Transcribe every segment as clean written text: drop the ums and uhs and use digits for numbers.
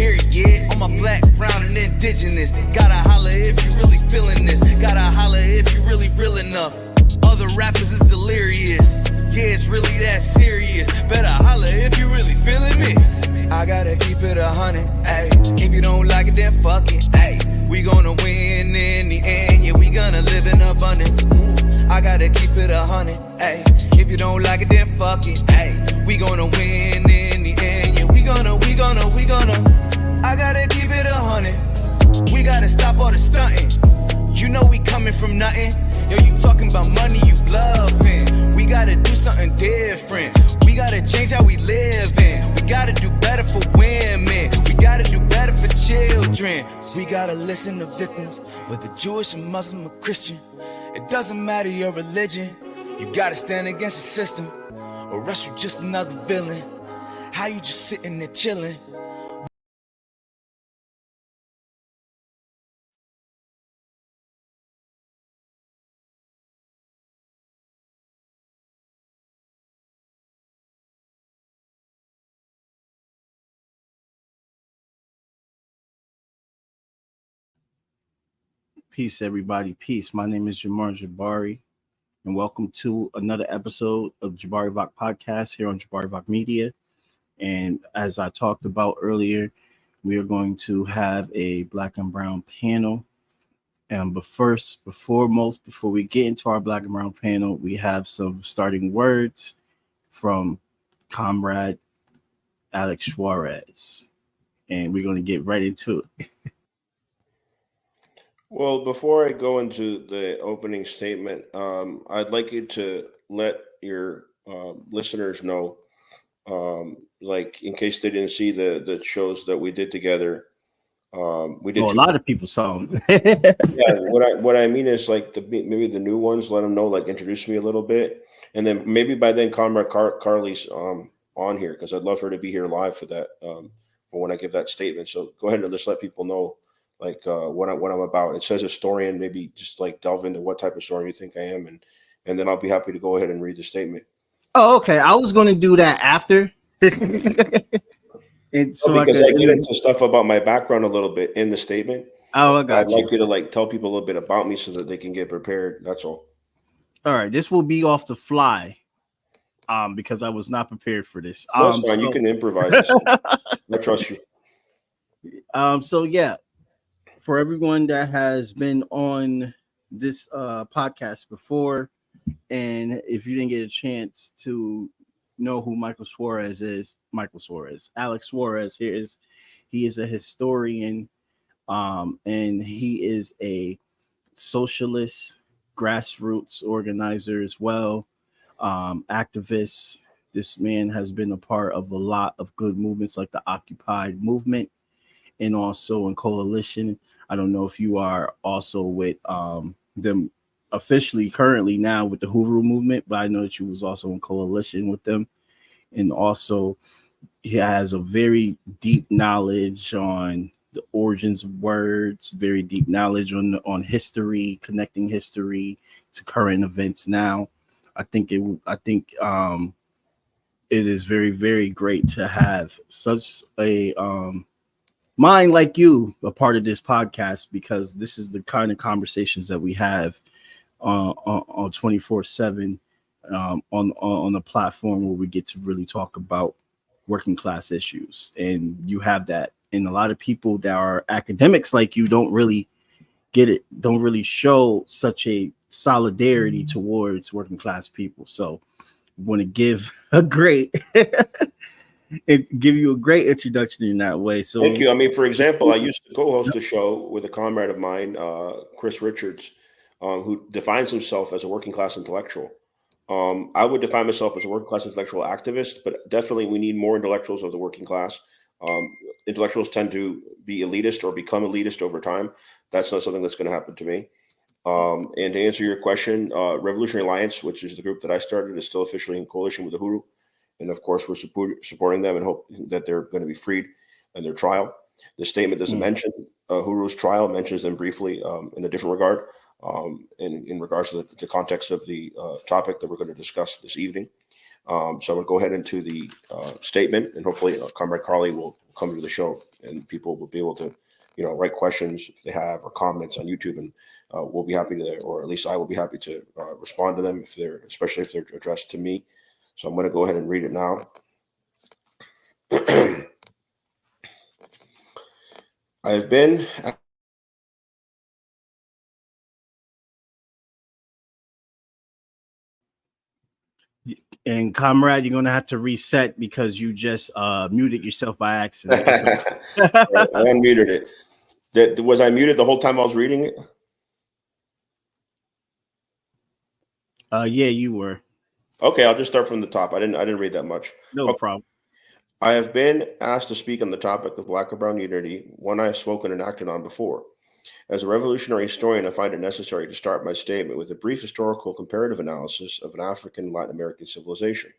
period. On my black, brown, and indigenous. Gotta holler if you really feeling this. Gotta holler if you really real enough. Other rappers is delirious. Yeah, it's really that serious. Better holler if you really feeling me. I gotta keep it 100, ayy. If you don't like it, then fuck it, ayy. We gonna win in the end, yeah, we gonna live in abundance. I gotta keep it 100, ayy. If you don't like it, then fuck it, ayy. We gonna win in the end, yeah, we gonna. I gotta keep it 100. We gotta stop all the stunting. You know we coming from nothing. Yo, you talking about money, you bluffing. We gotta do something different. We gotta change how we live in. We gotta do better for women. We gotta do better for children. We gotta listen to victims, whether Jewish or Muslim or Christian. It doesn't matter your religion. You gotta stand against the system, or else you just another villain. How you just sitting there chilling? Peace, everybody. Peace. My name is Jabari, and welcome to another episode of JabariVOCPodcast here on Jabari Voc Media. And as I talked about earlier, we are going to have a black and brown panel. But first, before we get into our black and brown panel, we have some starting words from Comrade ALex Suarez. And we're going to get right into it. Well, before I go into the opening statement, I'd like you to let your listeners know, like in case they didn't see the shows that we did together. We did. A lot of people saw them. Yeah, what I mean is like maybe the new ones. Let them know, like introduce me a little bit, and then maybe by then Comrade Karleigh's on here because I'd love her to be here live for that for when I give that statement. So go ahead and just let people know. Like what I'm about. It says historian, maybe just like delve into what type of historian you think I am, and then I'll be happy to go ahead and read the statement. Oh, okay. I was going to do that after. And so because I get into stuff about my background a little bit in the statement. Oh, I got I'd like you to like tell people a little bit about me so that they can get prepared. That's all. All right. This will be off the fly. Because I was not prepared for this. That's fine. You can improvise. I trust you. So yeah. For everyone that has been on this podcast before, and if you didn't get a chance to know who Alex Suarez, he is a historian, and he is a socialist grassroots organizer as well, activist. This man has been a part of a lot of good movements like the Occupy movement and also in coalition. I don't know if you are also with them officially currently now with the Hoover movement, but I know that you was also in coalition with them. And also he has a very deep knowledge on the origins of words, very deep knowledge on history, connecting history to current events now. I think it is very, very great to have such a mind like you a part of this podcast, because this is the kind of conversations that we have on 24/7 on a platform where we get to really talk about working class issues. And you have that, and a lot of people that are academics like you don't really get it, don't really show such a solidarity towards working class people. So I want to give a great give you a great introduction in that way. So thank you. I mean, for example, I used to co-host a show with a comrade of mine, Chris Richards, who defines himself as a working class intellectual. I would define myself as a working class intellectual activist, but definitely we need more intellectuals of the working class. Intellectuals tend to be elitist or become elitist over time. That's not something that's going to happen to me. And to answer your question, Revolutionary Alliance, which is the group that I started, is still officially in coalition with the Huru. And of course, we're supporting them and hope that they're going to be freed in their trial. The statement doesn't mention Huru's trial, mentions them briefly in a different regard, in regards to the context of the topic that we're going to discuss this evening. So I'm going to go ahead into the statement, and hopefully Comrade Karleigh will come to the show, and people will be able to, write questions if they have or comments on YouTube, and we'll be happy to, or at least I will be happy to respond to them especially if they're addressed to me. So I'm going to go ahead and read it now. I have been And comrade, you're gonna have to reset because you just muted yourself by accident. I unmuted it. Was I muted the whole time I was reading it? Yeah, you were. Okay, I'll just start from the top. I didn't read that much. No problem. I have been asked to speak on the topic of Black and Brown unity, one I have spoken and acted on before. As a revolutionary historian, I find it necessary to start my statement with a brief historical comparative analysis of an African and Latin American civilization.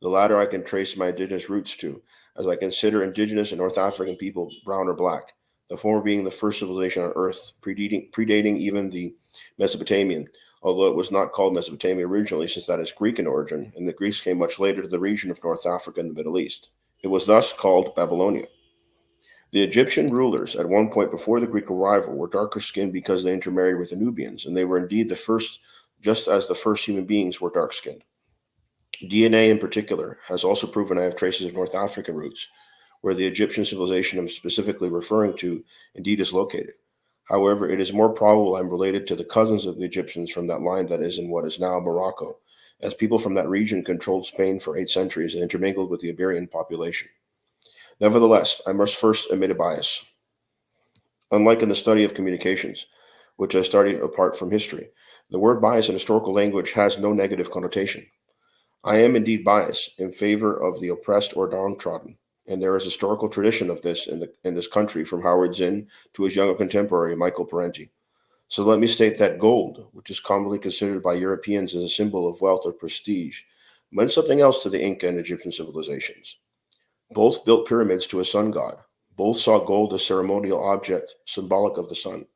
The latter I can trace my indigenous roots to, as I consider indigenous and North African people brown or black, the former being the first civilization on Earth, predating even the Mesopotamian, although it was not called Mesopotamia originally, since that is Greek in origin, and the Greeks came much later to the region of North Africa and the Middle East. It was thus called Babylonia. The Egyptian rulers, at one point before the Greek arrival, were darker skinned because they intermarried with the Nubians, and they were indeed the first, just as the first human beings were dark skinned. DNA in particular has also proven I have traces of North African roots, where the Egyptian civilization I'm specifically referring to indeed is located. However, it is more probable I'm related to the cousins of the Egyptians from that line that is in what is now Morocco, as people from that region controlled Spain for 8 centuries and intermingled with the Iberian population. Nevertheless, I must first admit a bias. Unlike in the study of communications, which I studied apart from history, the word bias in historical language has no negative connotation. I am indeed biased in favor of the oppressed or downtrodden, and there is a historical tradition of this in this country from Howard Zinn to his younger contemporary Michael Parenti. So let me state that gold, which is commonly considered by Europeans as a symbol of wealth or prestige, meant something else to the Inca and Egyptian civilizations. Both built pyramids to a sun god. Both saw gold as ceremonial object, symbolic of the sun.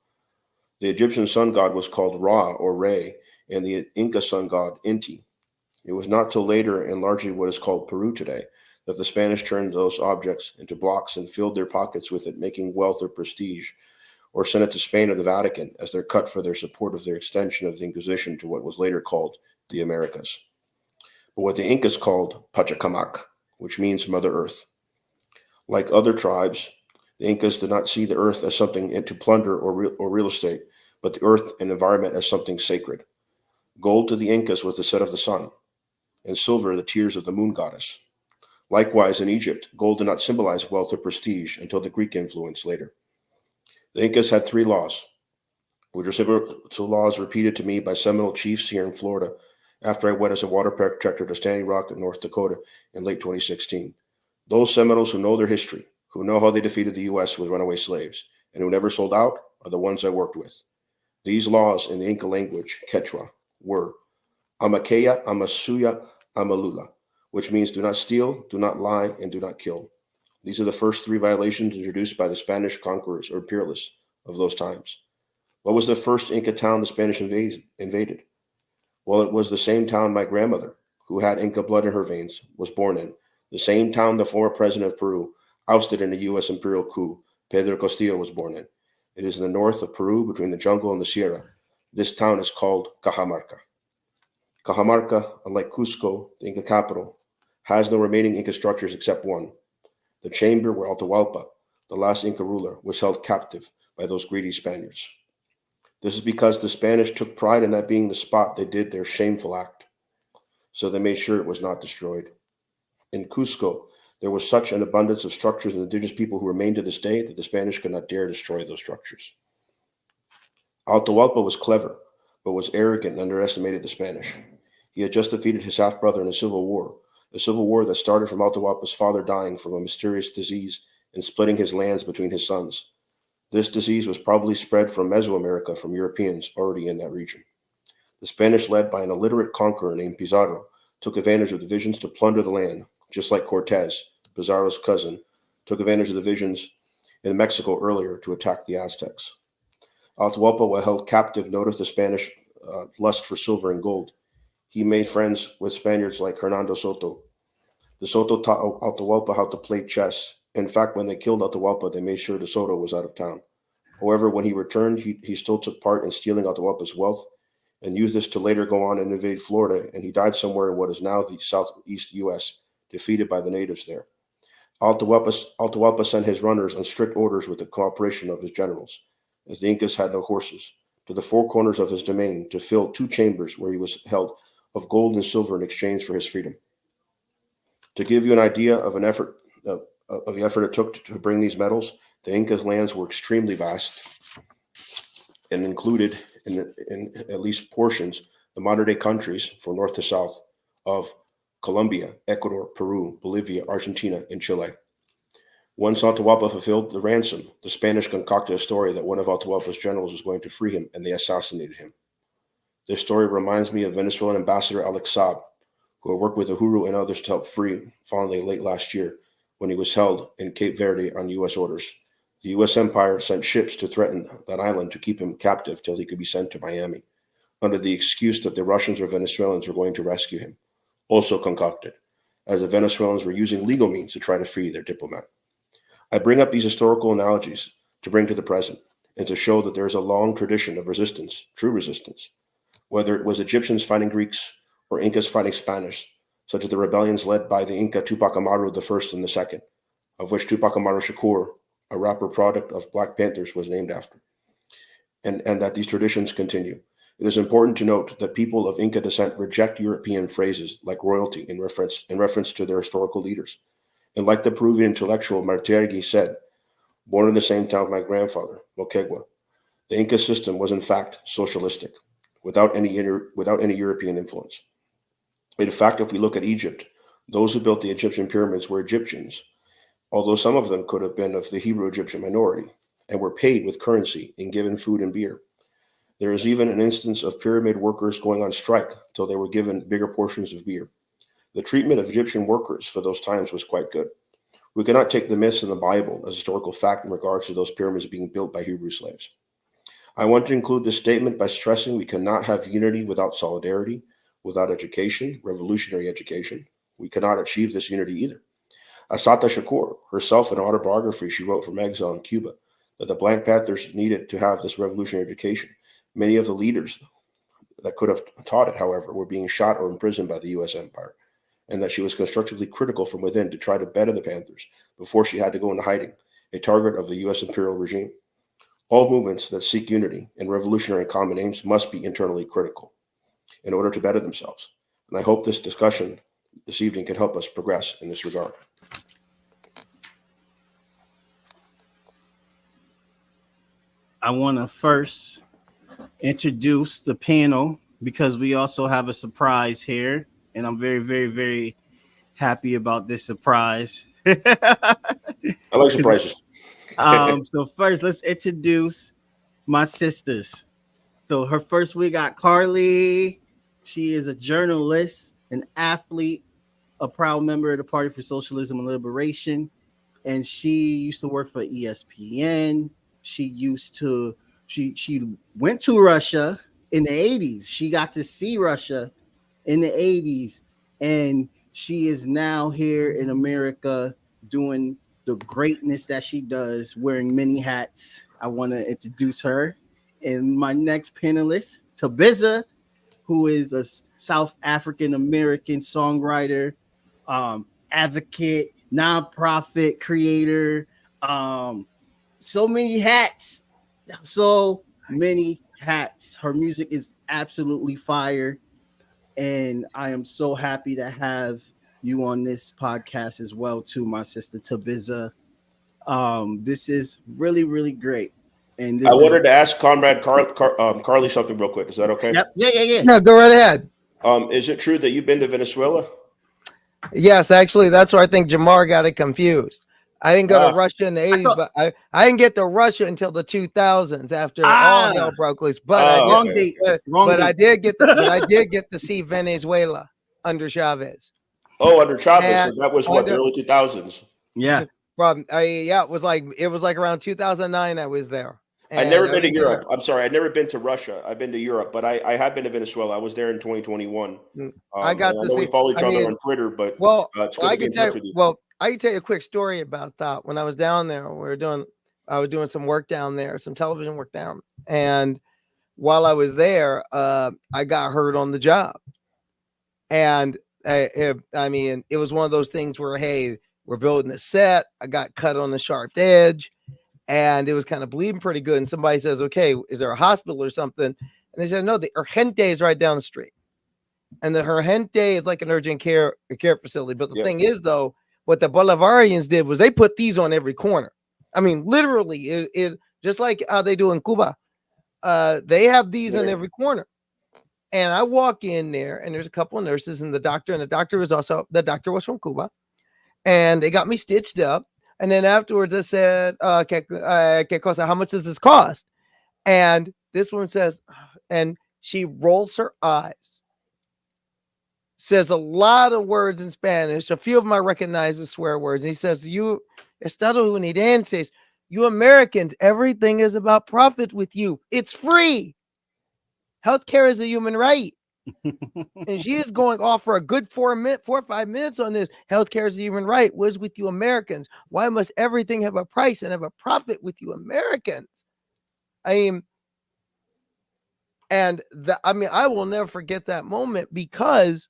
The Egyptian sun god was called Ra or Re, and the Inca sun god Inti. It was not till later, and largely what is called Peru today, that the Spanish turned those objects into blocks and filled their pockets with it, making wealth or prestige, or sent it to Spain or the Vatican as their cut for their support of their extension of the Inquisition to what was later called the Americas. But what the Incas called Pachacamac, which means Mother Earth. Like other tribes, the Incas did not see the earth as something to plunder or real estate, but the earth and environment as something sacred. Gold to the Incas was the set of the sun, and silver the tears of the moon goddess. Likewise, in Egypt, gold did not symbolize wealth or prestige until the Greek influence later. The Incas had 3 laws, which are similar to laws repeated to me by Seminole chiefs here in Florida after I went as a water protector to Standing Rock in North Dakota in late 2016. Those Seminoles who know their history, who know how they defeated the U.S. with runaway slaves, and who never sold out, are the ones I worked with. These laws in the Inca language, Quechua, were Amakeya, Amasuya, Amalula, which means do not steal, do not lie, and do not kill. These are the first 3 violations introduced by the Spanish conquerors or imperialists of those times. What was the first Inca town the Spanish invaded? Well, it was the same town my grandmother, who had Inca blood in her veins, was born in. The same town the former president of Peru, ousted in a U.S. imperial coup, Pedro Castillo, was born in. It is in the north of Peru, between the jungle and the Sierra. This town is called Cajamarca. Cajamarca, unlike Cusco, the Inca capital, has no remaining Inca structures except one, the chamber where Atahualpa, the last Inca ruler, was held captive by those greedy Spaniards. This is because the Spanish took pride in that being the spot they did their shameful act, so they made sure it was not destroyed. In Cusco, there was such an abundance of structures and indigenous people who remain to this day that the Spanish could not dare destroy those structures. Atahualpa was clever, but was arrogant and underestimated the Spanish. He had just defeated his half-brother in a civil war that started from Atahualpa's father dying from a mysterious disease and splitting his lands between his sons. This disease was probably spread from Mesoamerica from Europeans already in that region. The Spanish, led by an illiterate conqueror named Pizarro, took advantage of divisions to plunder the land, just like Cortez, Pizarro's cousin, took advantage of divisions in Mexico earlier to attack the Aztecs. Atahualpa, while held captive, noticed the Spanish lust for silver and gold. he made friends with Spaniards like Hernando Soto. The Soto taught Atahualpa how to play chess. In fact, when they killed Atahualpa, they made sure De Soto was out of town. However, when he returned, he still took part in stealing Atahualpa's wealth and used this to later go on and invade Florida, and he died somewhere in what is now the southeast U.S., defeated by the natives there. Atahualpa sent his runners on strict orders with the cooperation of his generals, as the Incas had no horses, to the four corners of his domain to fill 2 chambers where he was held of gold and silver in exchange for his freedom. To give you an idea of the effort it took to bring these metals, the Incas' lands were extremely vast and included in at least portions the modern-day countries from north to south of Colombia, Ecuador, Peru, Bolivia, Argentina, and Chile. Once Atahualpa fulfilled the ransom, the Spanish concocted a story that one of Atahualpa's generals was going to free him, and they assassinated him. This story reminds me of Venezuelan ambassador ALex Saab, who had worked with Uhuru and others to help free Fonley late last year when he was held in Cape Verde on U.S. orders. The U.S. Empire sent ships to threaten that island to keep him captive till he could be sent to Miami, under the excuse that the Russians or Venezuelans were going to rescue him, also concocted, as the Venezuelans were using legal means to try to free their diplomat. I bring up these historical analogies to bring to the present and to show that there is a long tradition of resistance, true resistance, whether it was Egyptians fighting Greeks or Incas fighting Spanish, such as the rebellions led by the Inca Tupac Amaru I and II, of which Tupac Amaru Shakur, a rapper product of Black Panthers, was named after, and that these traditions continue. It is important to note that people of Inca descent reject European phrases like royalty in reference to their historical leaders. And like the Peruvian intellectual Martirgui said, born in the same town with my grandfather, Moquegua, the Inca system was in fact socialistic, without any European influence. In fact, if we look at Egypt, those who built the Egyptian pyramids were Egyptians, although some of them could have been of the Hebrew Egyptian minority, and were paid with currency and given food and beer. There is even an instance of pyramid workers going on strike till they were given bigger portions of beer. The treatment of Egyptian workers for those times was quite good. We cannot take the myths in the Bible as historical fact in regards to those pyramids being built by Hebrew slaves. I want to include this statement by stressing we cannot have unity without solidarity, without education, revolutionary education. We cannot achieve this unity either. Assata Shakur, herself in an autobiography she wrote from exile in Cuba, that the Black Panthers needed to have this revolutionary education. Many of the leaders that could have taught it, however, were being shot or imprisoned by the U.S. Empire, and that she was constructively critical from within to try to better the Panthers before she had to go into hiding, a target of the U.S. imperial regime. All movements that seek unity and revolutionary common aims must be internally critical in order to better themselves. And I hope this discussion this evening can help us progress in this regard. I want to first introduce the panel because we also have a surprise here, and I'm very, very, very happy about this surprise. I like surprises. So first, let's introduce my sisters. So her first, we got Karleigh. She is a journalist, an athlete, a proud member of the Party for Socialism and Liberation, and she used to work for ESPN. She went to Russia in the 80s. She got to see Russia in the 80s, and she is now here in America doing the greatness that she does, wearing many hats. I want to introduce her. And my next panelist, Thabiza, who is a South African American songwriter, advocate, nonprofit creator, so many hats. Her music is absolutely fire. And I am so happy to have you on this podcast as well, too, my sister Thabiza. This is really, really great. And I wanted to ask Comrade Karleigh something real quick. Is that okay? Yep. Yeah. No, go right ahead. Is it true that you've been to Venezuela? Yes, actually, that's where I think Jamar got it confused. I didn't go to Russia in the 80s, but I didn't get to Russia until the 2000s after all hell broke loose. But I did get to see Venezuela under Chavez. Oh, under Chavez. So that was what, the early 2000s? Yeah. It was like around 2009 I was there. I've never been to Europe. I'm sorry, I've never been to Russia. I've been to Europe, but I have been to Venezuela. I was there in 2021. I got to see. We follow each other on Twitter, but it's good to be in touch with you. Well, I can tell you a quick story about that. When I was down there, I was doing some work down there, some television work down, and while I was there, I got hurt on the job, and I mean, it was one of those things where, hey, we're building a set. I got cut on the sharp edge. And it was kind of bleeding pretty good. And somebody says, okay, is there a hospital or something? And they said, no, the Urgente is right down the street. And the Urgente is like an urgent care facility. But the thing is, though, what the Bolivarians did was they put these on every corner. I mean, literally, it just like how they do in Cuba. They have these in every corner. And I walk in there, and there's a couple of nurses and the doctor was from Cuba. And they got me stitched up. And then afterwards, I said, how much does this cost? And this one says, and she rolls her eyes, says a lot of words in Spanish. A few of them I recognize as swear words. And he says, you estadounidenses, you Americans, everything is about profit with you. It's free. Healthcare is a human right. And she is going off for a good 4 or 5 minutes on this. Healthcare is a human right. What is with you Americans? Why must everything have a price and have a profit with you Americans? I will never forget that moment, because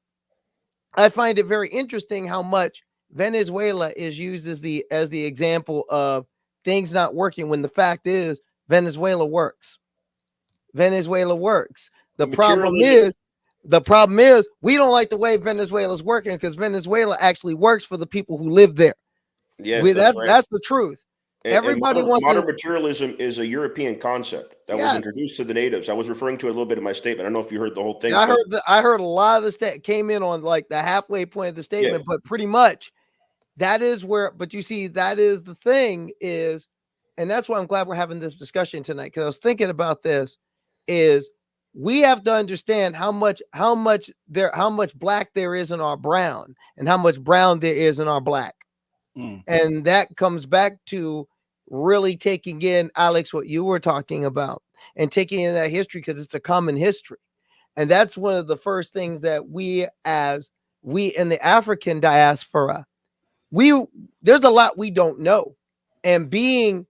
I find it very interesting how much Venezuela is used as the example of things not working, when the fact is Venezuela works. Venezuela works. The problem is we don't like the way Venezuela's working, because Venezuela actually works for the people who live there. Yes, that's the truth. Everybody wants modern materialism is a European concept that was introduced to the natives. I was referring to it a little bit in my statement. I don't know if you heard the whole thing. I heard a lot of the came in on like the halfway point of the statement, but pretty much that is where. But you see, that is the thing is, and that's why I'm glad we're having this discussion tonight, because I was thinking about this. Is we have to understand how much black there is in our brown, and how much brown there is in our black. And that comes back to really taking in, Alex, what you were talking about, and taking in that history, because it's a common history. And that's one of the first things that we in the African diaspora, there's a lot we don't know. And being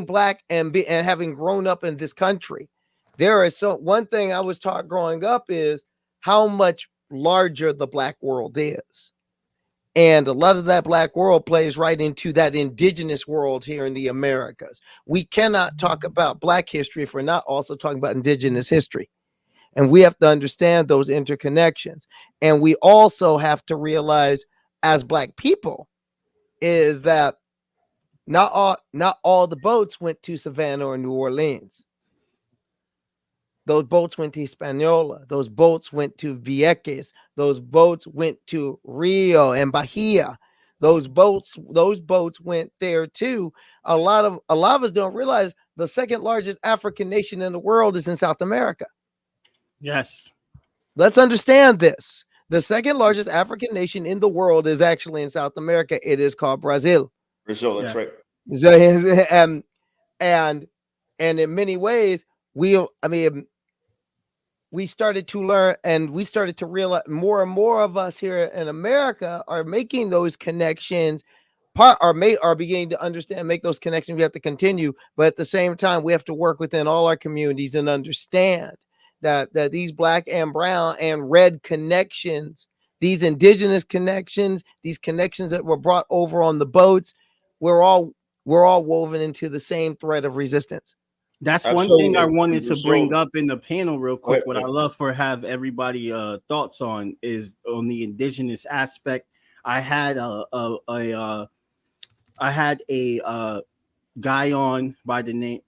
black and having grown up in this country, there is one thing I was taught growing up is how much larger the black world is. And a lot of that black world plays right into that indigenous world here in the Americas. We cannot talk about black history if we're not also talking about indigenous history. And we have to understand those interconnections. And we also have to realize, as black people, is that not all the boats went to Savannah or New Orleans. Those boats went to Hispaniola. Those boats went to Vieques. Those boats went to Rio and Bahia. Those boats went there too. A lot of us don't realize the second largest African nation in the world is in South America. Yes. Let's understand this. The second largest African nation in the world is actually in South America. It is called Brazil. Brazil, that's right. So, and in many ways, we started to learn, and we started to realize more and more of us here in America are making those connections, are beginning to understand, make those connections. We have to continue, but at the same time, we have to work within all our communities and understand that these black and brown and red connections, these indigenous connections, these connections that were brought over on the boats, we're all woven into the same thread of resistance. That's Absolutely. One thing I wanted to bring up in the panel real quick. What I love for have everybody thoughts on is on the indigenous aspect. I had a guy on by the name.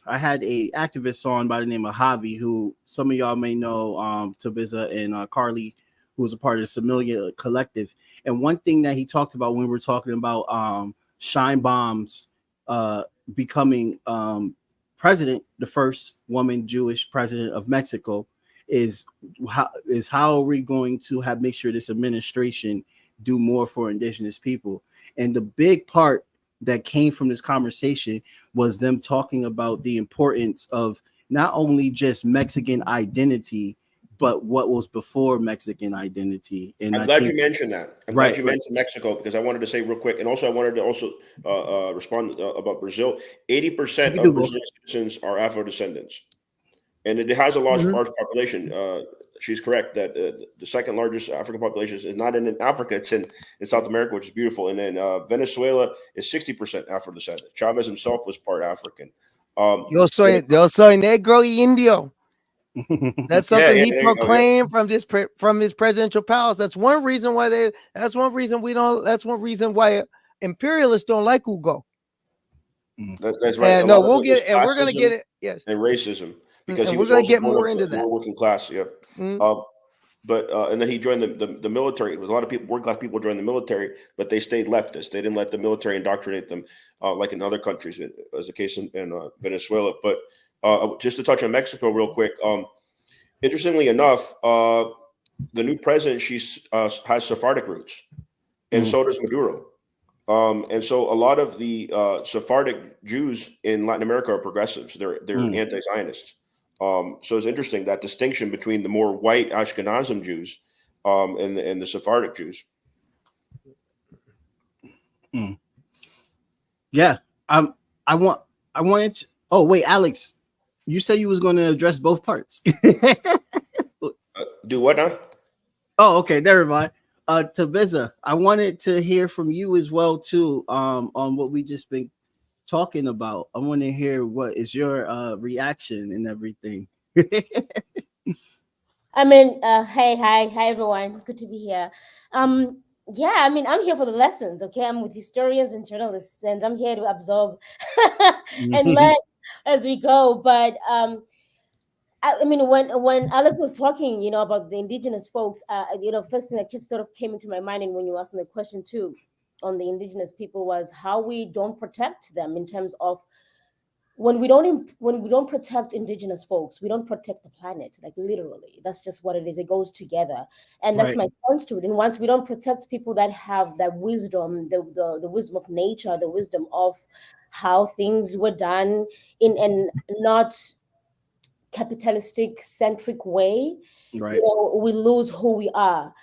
I had a activist on by the name of Javi, who some of y'all may know, Tabiza and Karleigh, who was a part of the Samilia Collective. And one thing that he talked about when we were talking about Shine Bombs becoming president, the first woman Jewish president of Mexico, is how are we going to make sure this administration do more for indigenous people? And the big part that came from this conversation was them talking about the importance of not only just Mexican identity, but what was before Mexican identity. And I'm glad you mentioned that. I'm glad you mentioned Mexico, because I wanted to say real quick, and also I wanted to respond about Brazil. 80% of Brazilian citizens are Afro descendants, and it has a large population. She's correct that the second largest African population is not in Africa; it's in South America, which is beautiful. And then Venezuela is 60% Afro descendant. Chavez himself was part African. Yo soy negro y indio. That's something he proclaimed from his presidential palace. That's one reason why That's one reason why imperialists don't like Hugo. That's right. And no, we'll get it, and we're gonna get it. Yes, and racism, because we're gonna get more into that. Working class, yeah. And then he joined the military. A lot of people, working class people, joined the military, but they stayed leftist. They didn't let the military indoctrinate them, like in other countries, as the case in Venezuela. But just to touch on Mexico real quick. Interestingly enough, the new president, she has Sephardic roots, and so does Maduro. And so a lot of the Sephardic Jews in Latin America are progressives. They're anti-Zionists. So it's interesting, that distinction between the more white Ashkenazim Jews and the Sephardic Jews. Yeah, I wanted to. Oh wait, Alex, you said you was going to address both parts. Do what now? Oh, okay, never mind. Tabeza, I wanted to hear from you as well too, on what we just been talking about. I want to hear what is your reaction and everything. I mean, hi everyone. Good to be here. Yeah, I mean, I'm here for the lessons. Okay, I'm with historians and journalists, and I'm here to absorb and learn as we go. But I mean, when Alex was talking, about the indigenous folks, first thing that just sort of came into my mind, and when you were asking the question too, on the indigenous people, was how we don't protect them in terms of when we don't protect indigenous folks, we don't protect the planet. Like literally, that's just what it is. It goes together, and that's my sense to it. And once we don't protect people that have that wisdom, the wisdom of nature, the wisdom of how things were done in and not capitalistic centric way, right? We lose who we are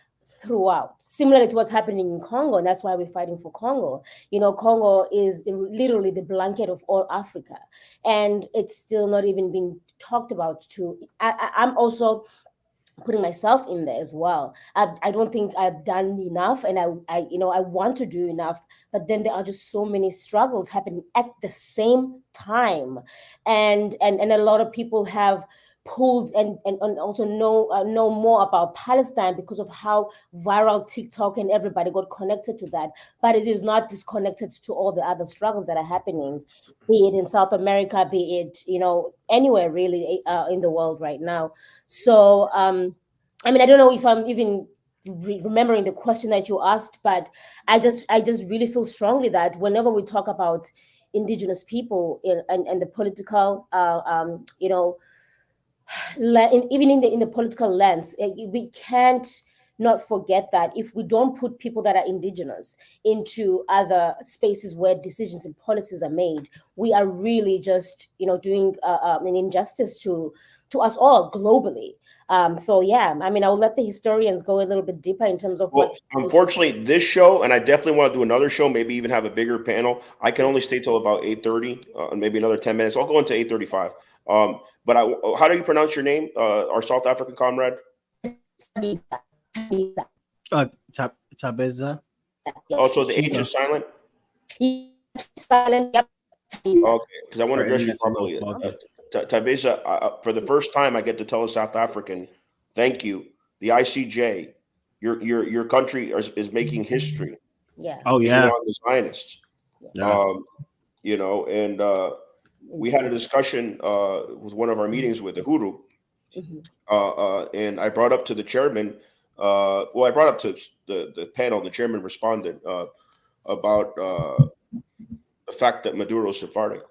throughout, similarly to what's happening in Congo, and that's why we're fighting for Congo. Congo is literally the blanket of all Africa, and it's still not even being talked about. I'm also putting myself in there as well. I don't think I've done enough, and I want to do enough, but then there are just so many struggles happening at the same time, and a lot of people have pulled and also know more about Palestine because of how viral TikTok and everybody got connected to that, but it is not disconnected to all the other struggles that are happening, be it in South America, be it anywhere really in the world right now. So I mean, I don't know if I'm even remembering the question that you asked, but I just really feel strongly that whenever we talk about indigenous people and the political even in the political lens, we can't not forget that if we don't put people that are indigenous into other spaces where decisions and policies are made, we are really just doing an injustice to us all globally. So yeah, I mean, I'll let the historians go a little bit deeper in terms of unfortunately, this show, and I definitely want to do another show, maybe even have a bigger panel. I can only stay till about 8:30, and maybe another 10 minutes. I'll go into 8:35. But how do you pronounce your name, our South African comrade? Tabeza. Also, the H is silent. Silent. Yep. Okay, because I want to address you properly. Tabeza, for the first time, I get to tell a South African, thank you. The ICJ, your country is making history. Yeah. Oh yeah. On the Zionists. Yeah. And we had a discussion with one of our meetings with the Huru, and I brought up to the chairman. I brought up to the panel. The chairman responded about the fact that Maduro is Sephardic.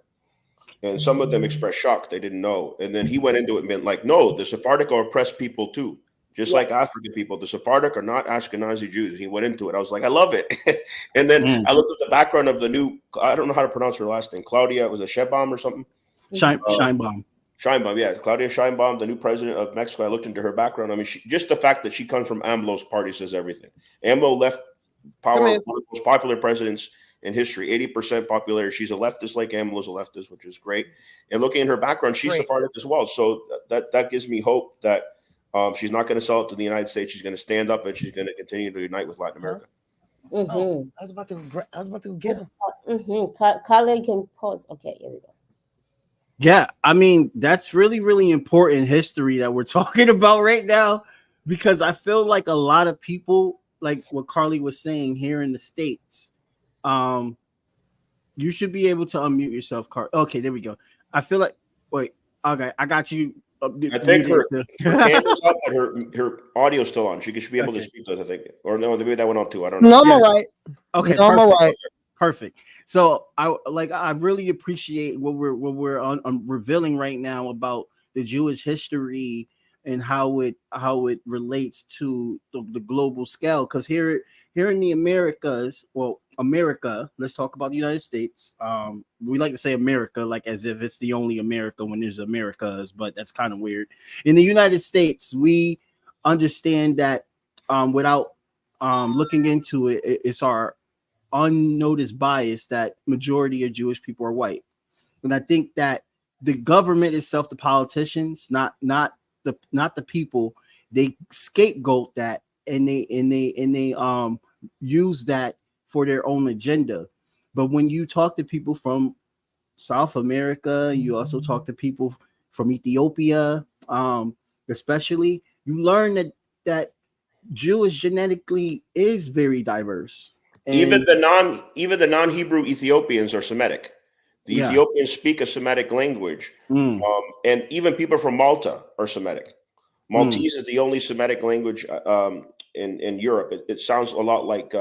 And some of them expressed shock. They didn't know. And then he went into it and meant like, no, the Sephardic are oppressed people too, just like African people. The Sephardic are not Ashkenazi Jews. He went into it. I was like, I love it. And then I looked at the background of the new, I don't know how to pronounce her last name. Claudia, was it Sheinbaum or something? Sheinbaum. Sheinbaum, yeah. Claudia Sheinbaum, the new president of Mexico. I looked into her background. I mean, just the fact that she comes from AMLO's party says everything. AMLO left power, one of the most popular presidents in history, 80% popularity. She's a leftist like AMLO's a leftist, which is great. And looking at her background, she's Sephardic as well. So that gives me hope that she's not going to sell it to the United States. She's going to stand up and she's going to continue to unite with Latin America. I was about to get him. Karleigh can pause. Okay, here we go. Yeah, I mean, that's really, really important history that we're talking about right now, because I feel like a lot of people, like what Karleigh was saying here in the States, you should be able to unmute yourself, Okay, there we go. I feel like, wait, okay, I got you. I think her hand is up, but her audio is still on. She should be able to speak to us, I think. Or no, maybe that went on too. I don't know. No, I'm all right. Okay, no, I'm all right. Perfect. So I really appreciate what we're revealing right now about the Jewish history and how it relates to the global scale. Because here in the Americas, America, let's talk about the United States. We like to say America like as if it's the only America when there's Americas, but that's kind of weird. In the United States, we understand that without looking into it, it's our unnoticed bias that majority of Jewish people are white. And I think that the government itself, the politicians, not the people, they scapegoat that and they use that for their own agenda. But when you talk to people from South America, you also talk to people from Ethiopia, especially, you learn that Jewish genetically is very diverse. And even the non-Hebrew Ethiopians are Semitic. The Ethiopians speak a Semitic language, and even people from Malta are Semitic. Maltese is the only Semitic language in Europe. It sounds a lot like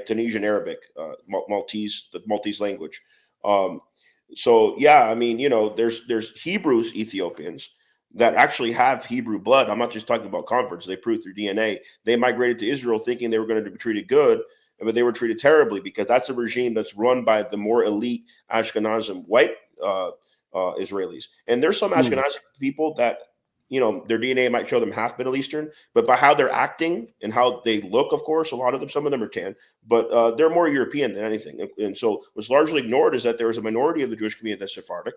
Tunisian Arabic, Maltese, the Maltese language. So yeah, I mean, there's Hebrews Ethiopians that actually have Hebrew blood. I'm not just talking about converts. They proved through DNA. They migrated to Israel thinking they were going to be treated good, but they were treated terribly because that's a regime that's run by the more elite Ashkenazim white Israelis. And there's some Ashkenazi people that, their DNA might show them half Middle Eastern, but by how they're acting and how they look, of course, some of them are tan, but they're more European than anything. And so what's largely ignored is that there is a minority of the Jewish community that's Sephardic.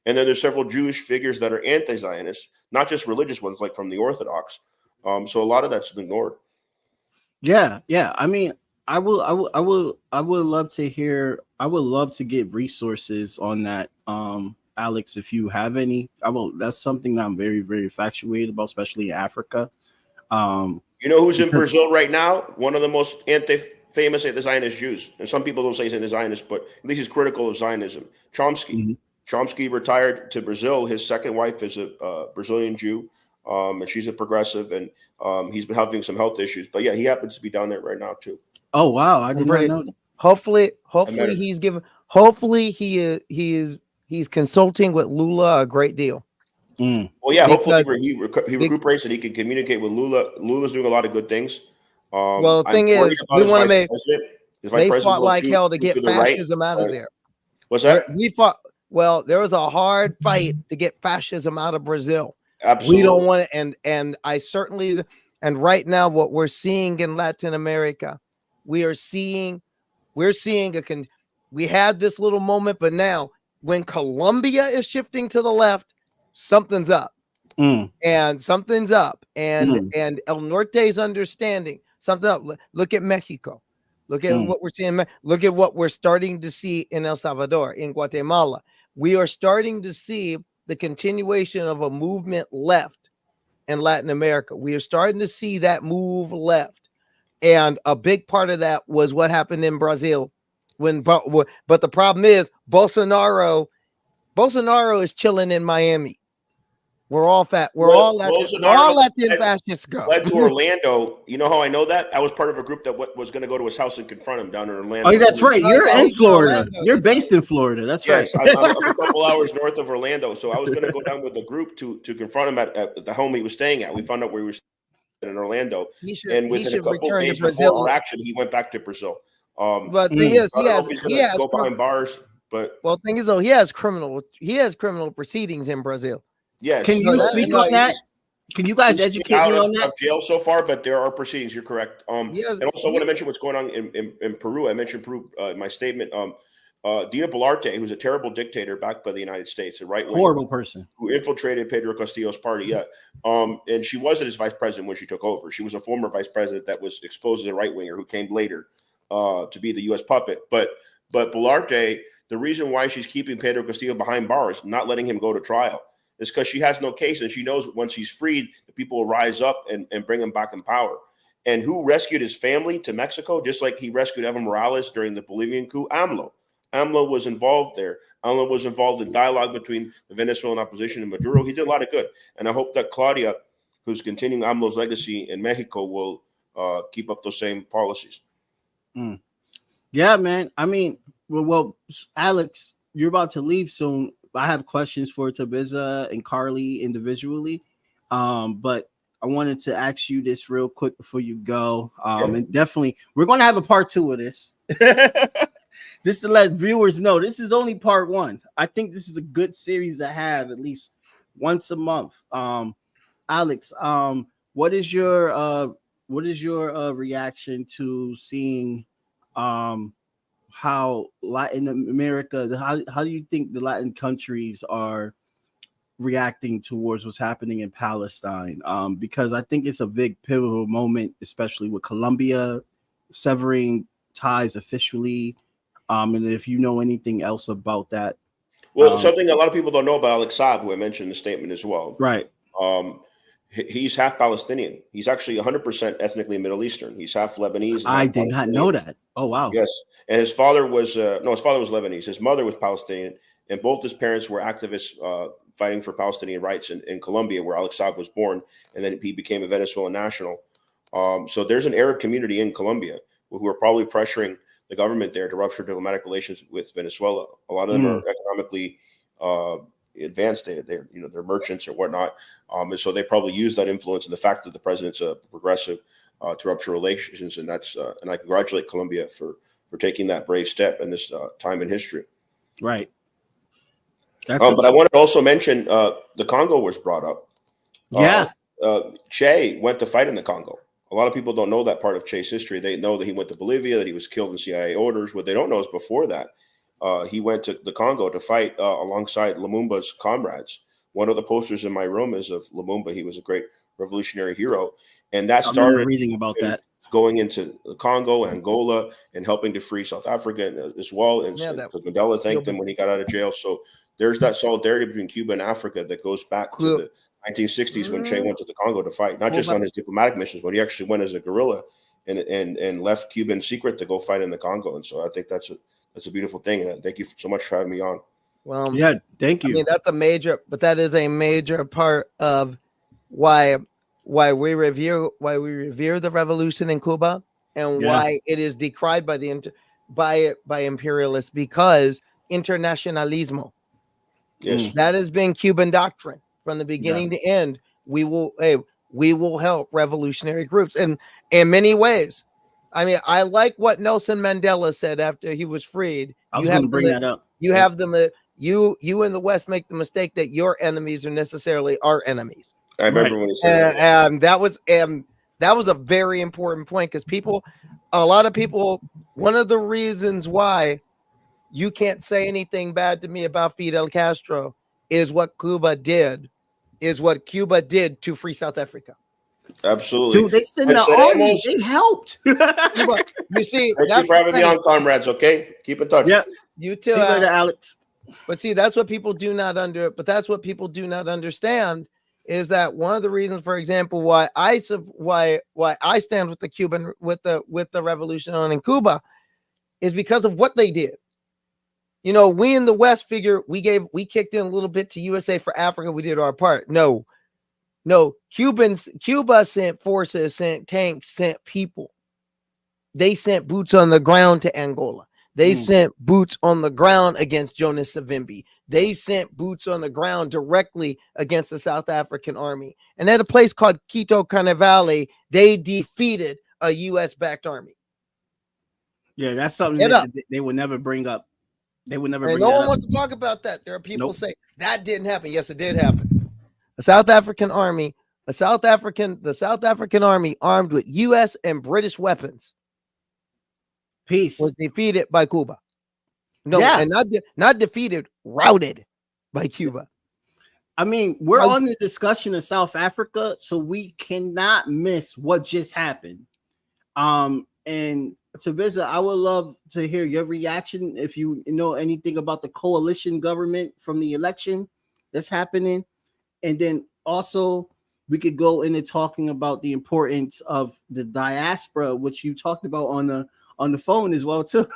And then there's several Jewish figures that are anti-Zionist, not just religious ones like from the Orthodox. So a lot of that's ignored. Yeah. I mean, I would love to hear. I would love to get resources on that, Alex. If you have any, that's something that I'm very, very infatuated about, especially in Africa. You know who's in Brazil right now? One of the most famous anti-Zionist Jews, and some people don't say he's anti-Zionist, but at least he's critical of Zionism. Chomsky. Mm-hmm. Chomsky retired to Brazil. His second wife is a Brazilian Jew. And she's a progressive, and he's been having some health issues. But yeah, he happens to be down there right now too. Oh wow, I did not know that. Hopefully he's given. Hopefully he's consulting with Lula a great deal. Well, yeah, hopefully he recuperates and he can communicate with Lula. Lula's doing a lot of good things. Well, the thing is, we want to make. They fought like hell to get fascism out of there. What's that? We fought. Well, there was a hard fight to get fascism out of Brazil. Absolutely. We don't want it, and I certainly, and right now what we're seeing in Latin America, we had this little moment, but now when Colombia is shifting to the left, something's up. And something's up. And El Norte is understanding something up. Look at Mexico. Look at what we're seeing. Look at what we're starting to see in El Salvador, in Guatemala. We are starting to see the continuation of a movement left in Latin America. We are starting to see that move left. And a big part of that was what happened in Brazil. But the problem is Bolsonaro is chilling in Miami. We're all fat. We're all Latin fascists go. Led to Orlando. You know how I know that? I was part of a group that was going to go to his house and confront him down in Orlando. Oh, that's right. You're in Florida. You're based in Florida. That's right. Yes, I'm a couple hours north of Orlando. So I was going to go down with the group to confront him at the home he was staying at. We found out where he was in Orlando. And within a couple of days before our action, he went back to Brazil. But the thing is, he has go behind bars. But the thing is, though, he has criminal proceedings in Brazil. Yes. Can you speak on that? Can you guys educate me on that? Of jail so far, but there are proceedings. You're correct. And also, I want to mention what's going on in Peru. I mentioned Peru in my statement. Dina Boluarte, who's a terrible dictator backed by the United States, a right-wing horrible person who infiltrated Pedro Castillo's party. Yeah, and she wasn't his vice president when she took over. She was a former vice president that was exposed as a right-winger who came later to be the U.S. puppet. But Boluarte, the reason why she's keeping Pedro Castillo behind bars, not letting him go to trial, is because she has no case, and she knows once he's freed, the people will rise up and bring him back in power. And who rescued his family to Mexico, just like he rescued Evo Morales during the Bolivian coup? AMLO. AMLO was involved there. AMLO was involved in dialogue between the Venezuelan opposition and Maduro. He did a lot of good. And I hope that Claudia, who's continuing AMLO's legacy in Mexico, will keep up those same policies. Yeah, man. I mean, well, Alex, you're about to leave soon. I have questions for Tabiza and Karleigh individually. But I wanted to ask you this real quick before you go. And definitely, we're going to have a part 2 of this. Just to let viewers know, this is only part 1. I think this is a good series to have at least once a month. Alex, what is your reaction to seeing how Latin America, how do you think the Latin countries are reacting towards what's happening in Palestine? Because I think it's a big pivotal moment, especially with Colombia severing ties officially. And if you know anything else about that. Well, something a lot of people don't know about ALex Saab, who I mentioned in the statement as well. Right. He's half Palestinian. He's actually 100% ethnically Middle Eastern. He's half Lebanese. I did not know that. Oh, wow. Yes. And his father was Lebanese. His mother was Palestinian. And both his parents were activists fighting for Palestinian rights in Colombia, where ALex Saab was born. And then he became a Venezuelan national. So there's an Arab community in Colombia who are probably pressuring the government there to rupture diplomatic relations with Venezuela. A lot of them are economically advanced. They're merchants or whatnot, and so they probably use that influence and the fact that the president's a progressive to rupture relations. And that's and I congratulate Colombia for taking that brave step in this time in history. Right. But I wanted to also mention the Congo was brought up. Yeah. Che went to fight in the Congo. A lot of people don't know that part of Che's history. They know that he went to Bolivia, that he was killed in CIA orders. What they don't know is before that, he went to the Congo to fight alongside Lumumba's comrades. One of the posters in my room is of Lumumba. He was a great revolutionary hero. And that started reading about that, going into the Congo, Angola, and helping to free South Africa as well. And because Mandela thanked him when he got out of jail. So there's that solidarity between Cuba and Africa that goes back to the 1960s when Che went to the Congo to fight, not just on his diplomatic missions, but he actually went as a guerrilla and left Cuba in secret to go fight in the Congo. And so I think that's a beautiful thing. And thank you so much for having me on. Well, yeah, thank you. I mean, that is a major part of why we revere the revolution in Cuba and why it is decried by imperialists, because internationalismo. Yes, that has been Cuban doctrine from the beginning to end. We will help revolutionary groups in many ways. I mean, I like what Nelson Mandela said after he was freed. I was going to bring that up. You have them. You in the West make the mistake that your enemies are necessarily our enemies. I remember when he said that. That was a very important point, because a lot of people, one of the reasons why you can't say anything bad to me about Fidel Castro is what Cuba did to free South Africa. Absolutely. Dude, they sent the army. They helped. You see, thank you for having me on, comrades. Okay, keep in touch. Yeah, you too, Alex. But see, that's what people do not understand is that one of the reasons, for example, why I stand with the Cuban with the revolution in Cuba is because of what they did. You know, we in the West figure we kicked in a little bit to USA for Africa. We did our part. No, Cuba sent forces, sent tanks, sent people. They sent boots on the ground to Angola. They sent boots on the ground against Jonas Savimbi. They sent boots on the ground directly against the South African army. And at a place called Quito Carnivale, they defeated a U.S.-backed army. Yeah, that's something that they would never bring up. They would never bring no that one up. wants to talk about that. There are people say that didn't happen. Yes, it did happen. The South African army armed with U.S. and British weapons was defeated by Cuba. And not defeated, routed by Cuba. I mean, we're on the discussion of South Africa, so we cannot miss what just happened. And Tabiza, I would love to hear your reaction if you know anything about the coalition government from the election that's happening. And then also we could go into talking about the importance of the diaspora, which you talked about on the phone as well too.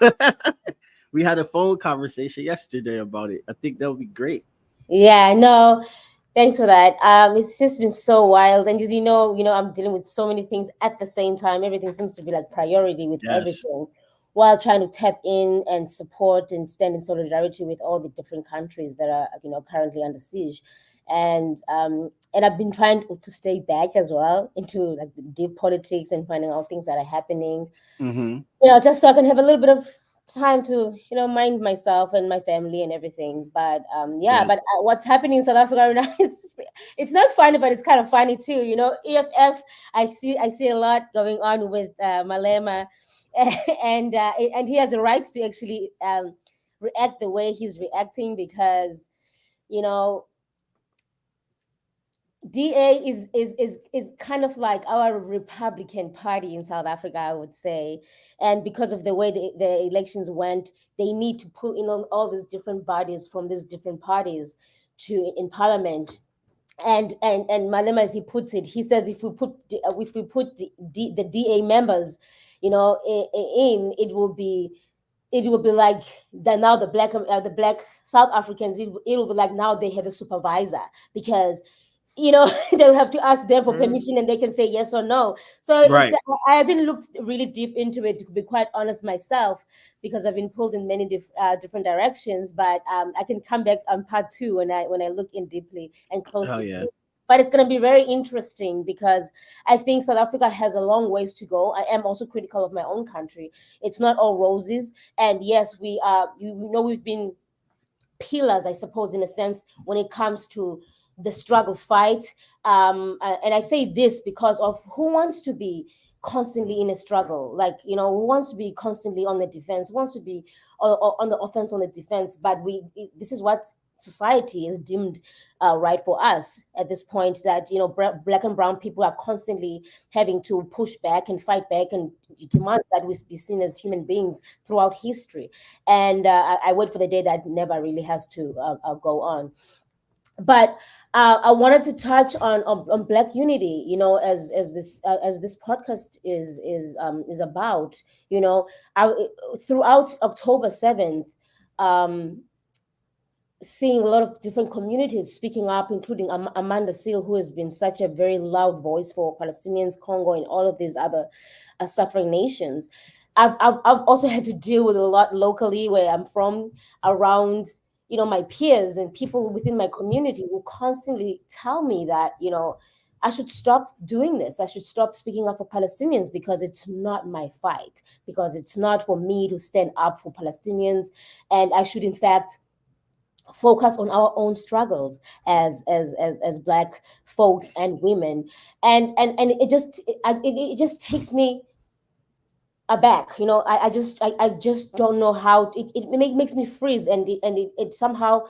We had a phone conversation yesterday about it. I think that would be great. Yeah, no, thanks for that. It's just been so wild, and as you know, I'm dealing with so many things at the same time. Everything seems to be like priority with everything, while trying to tap in and support and stand in solidarity with all the different countries that are, currently under siege. And I've been trying to stay back as well into like the deep politics and finding out things that are happening. Just so I can have a little bit of time to mind myself and my family and everything. But but what's happening in South Africa right now, it's not funny, but it's kind of funny too. EFF, I see a lot going on with Malema, and he has a right to actually react the way he's reacting, because DA is kind of like our Republican Party in South Africa, I would say. And because of the way the elections went, they need to pull in on all these different bodies from these different parties in parliament. And Malema, as he puts it, he says if we put the DA members, in, it will be like that now the black South Africans, it will be like now they have a supervisor, because they'll have to ask them for permission and they can say yes or no. So I haven't looked really deep into it, to be quite honest myself, because I've been pulled in many different directions. But I can come back on part 2 when I look in deeply and closely to it. But it's going to be very interesting, because I think South Africa has a long ways to go. I am also critical of my own country. It's not all roses. And yes, we are, we've been pillars, I suppose, in a sense, when it comes to the struggle fight. And I say this because of who wants to be constantly in a struggle, like, who wants to be constantly on the defense, who wants to be on the offense, on the defense. But this is what society is deemed right for us at this point, that black and brown people are constantly having to push back and fight back and demand that we be seen as human beings throughout history. And I wait for the day that never really has to go on. But I wanted to touch on Black unity, as this podcast is about. Throughout October 7th, seeing a lot of different communities speaking up, including Amanda Seal, who has been such a very loud voice for Palestinians, Congo, and all of these other suffering nations. I've also had to deal with a lot locally where I'm from, around my peers and people within my community who constantly tell me that, I should stop doing this. I should stop speaking up for Palestinians, because it's not my fight, because it's not for me to stand up for Palestinians. And I should, in fact, focus on our own struggles as Black folks and women. And it just takes me aback. I just don't know how it makes me freeze, and it somehow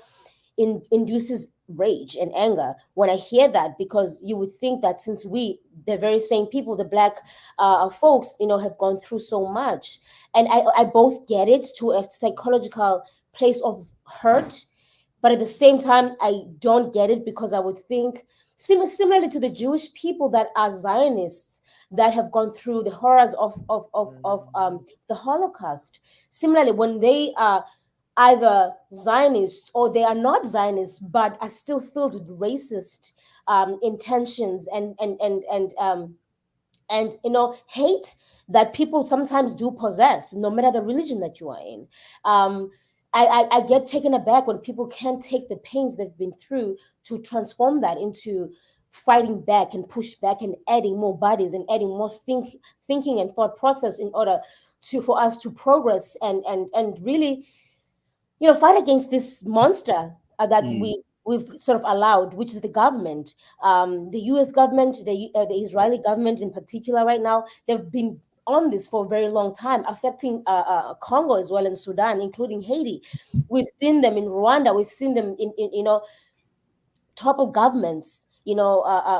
induces rage and anger when I hear that, because you would think that since the very same people, the Black folks, have gone through so much, and I both get it to a psychological place of hurt, but at the same time I don't get it, because I would think similarly to the Jewish people that are Zionists, that have gone through the horrors of the Holocaust. Similarly, when they are either Zionists or they are not Zionists, but are still filled with racist intentions and and hate that people sometimes do possess, no matter the religion that you are in. I get taken aback when people can't take the pains they've been through to transform that into fighting back and push back and adding more bodies and adding more thinking and thought process in order for us to progress and really fight against this monster that we've sort of allowed, which is the government, the U.S. government, the Israeli government in particular. Right now, they've been on this for a very long time, affecting Congo as well, and Sudan, including Haiti. We've seen them in Rwanda. We've seen them in topple governments,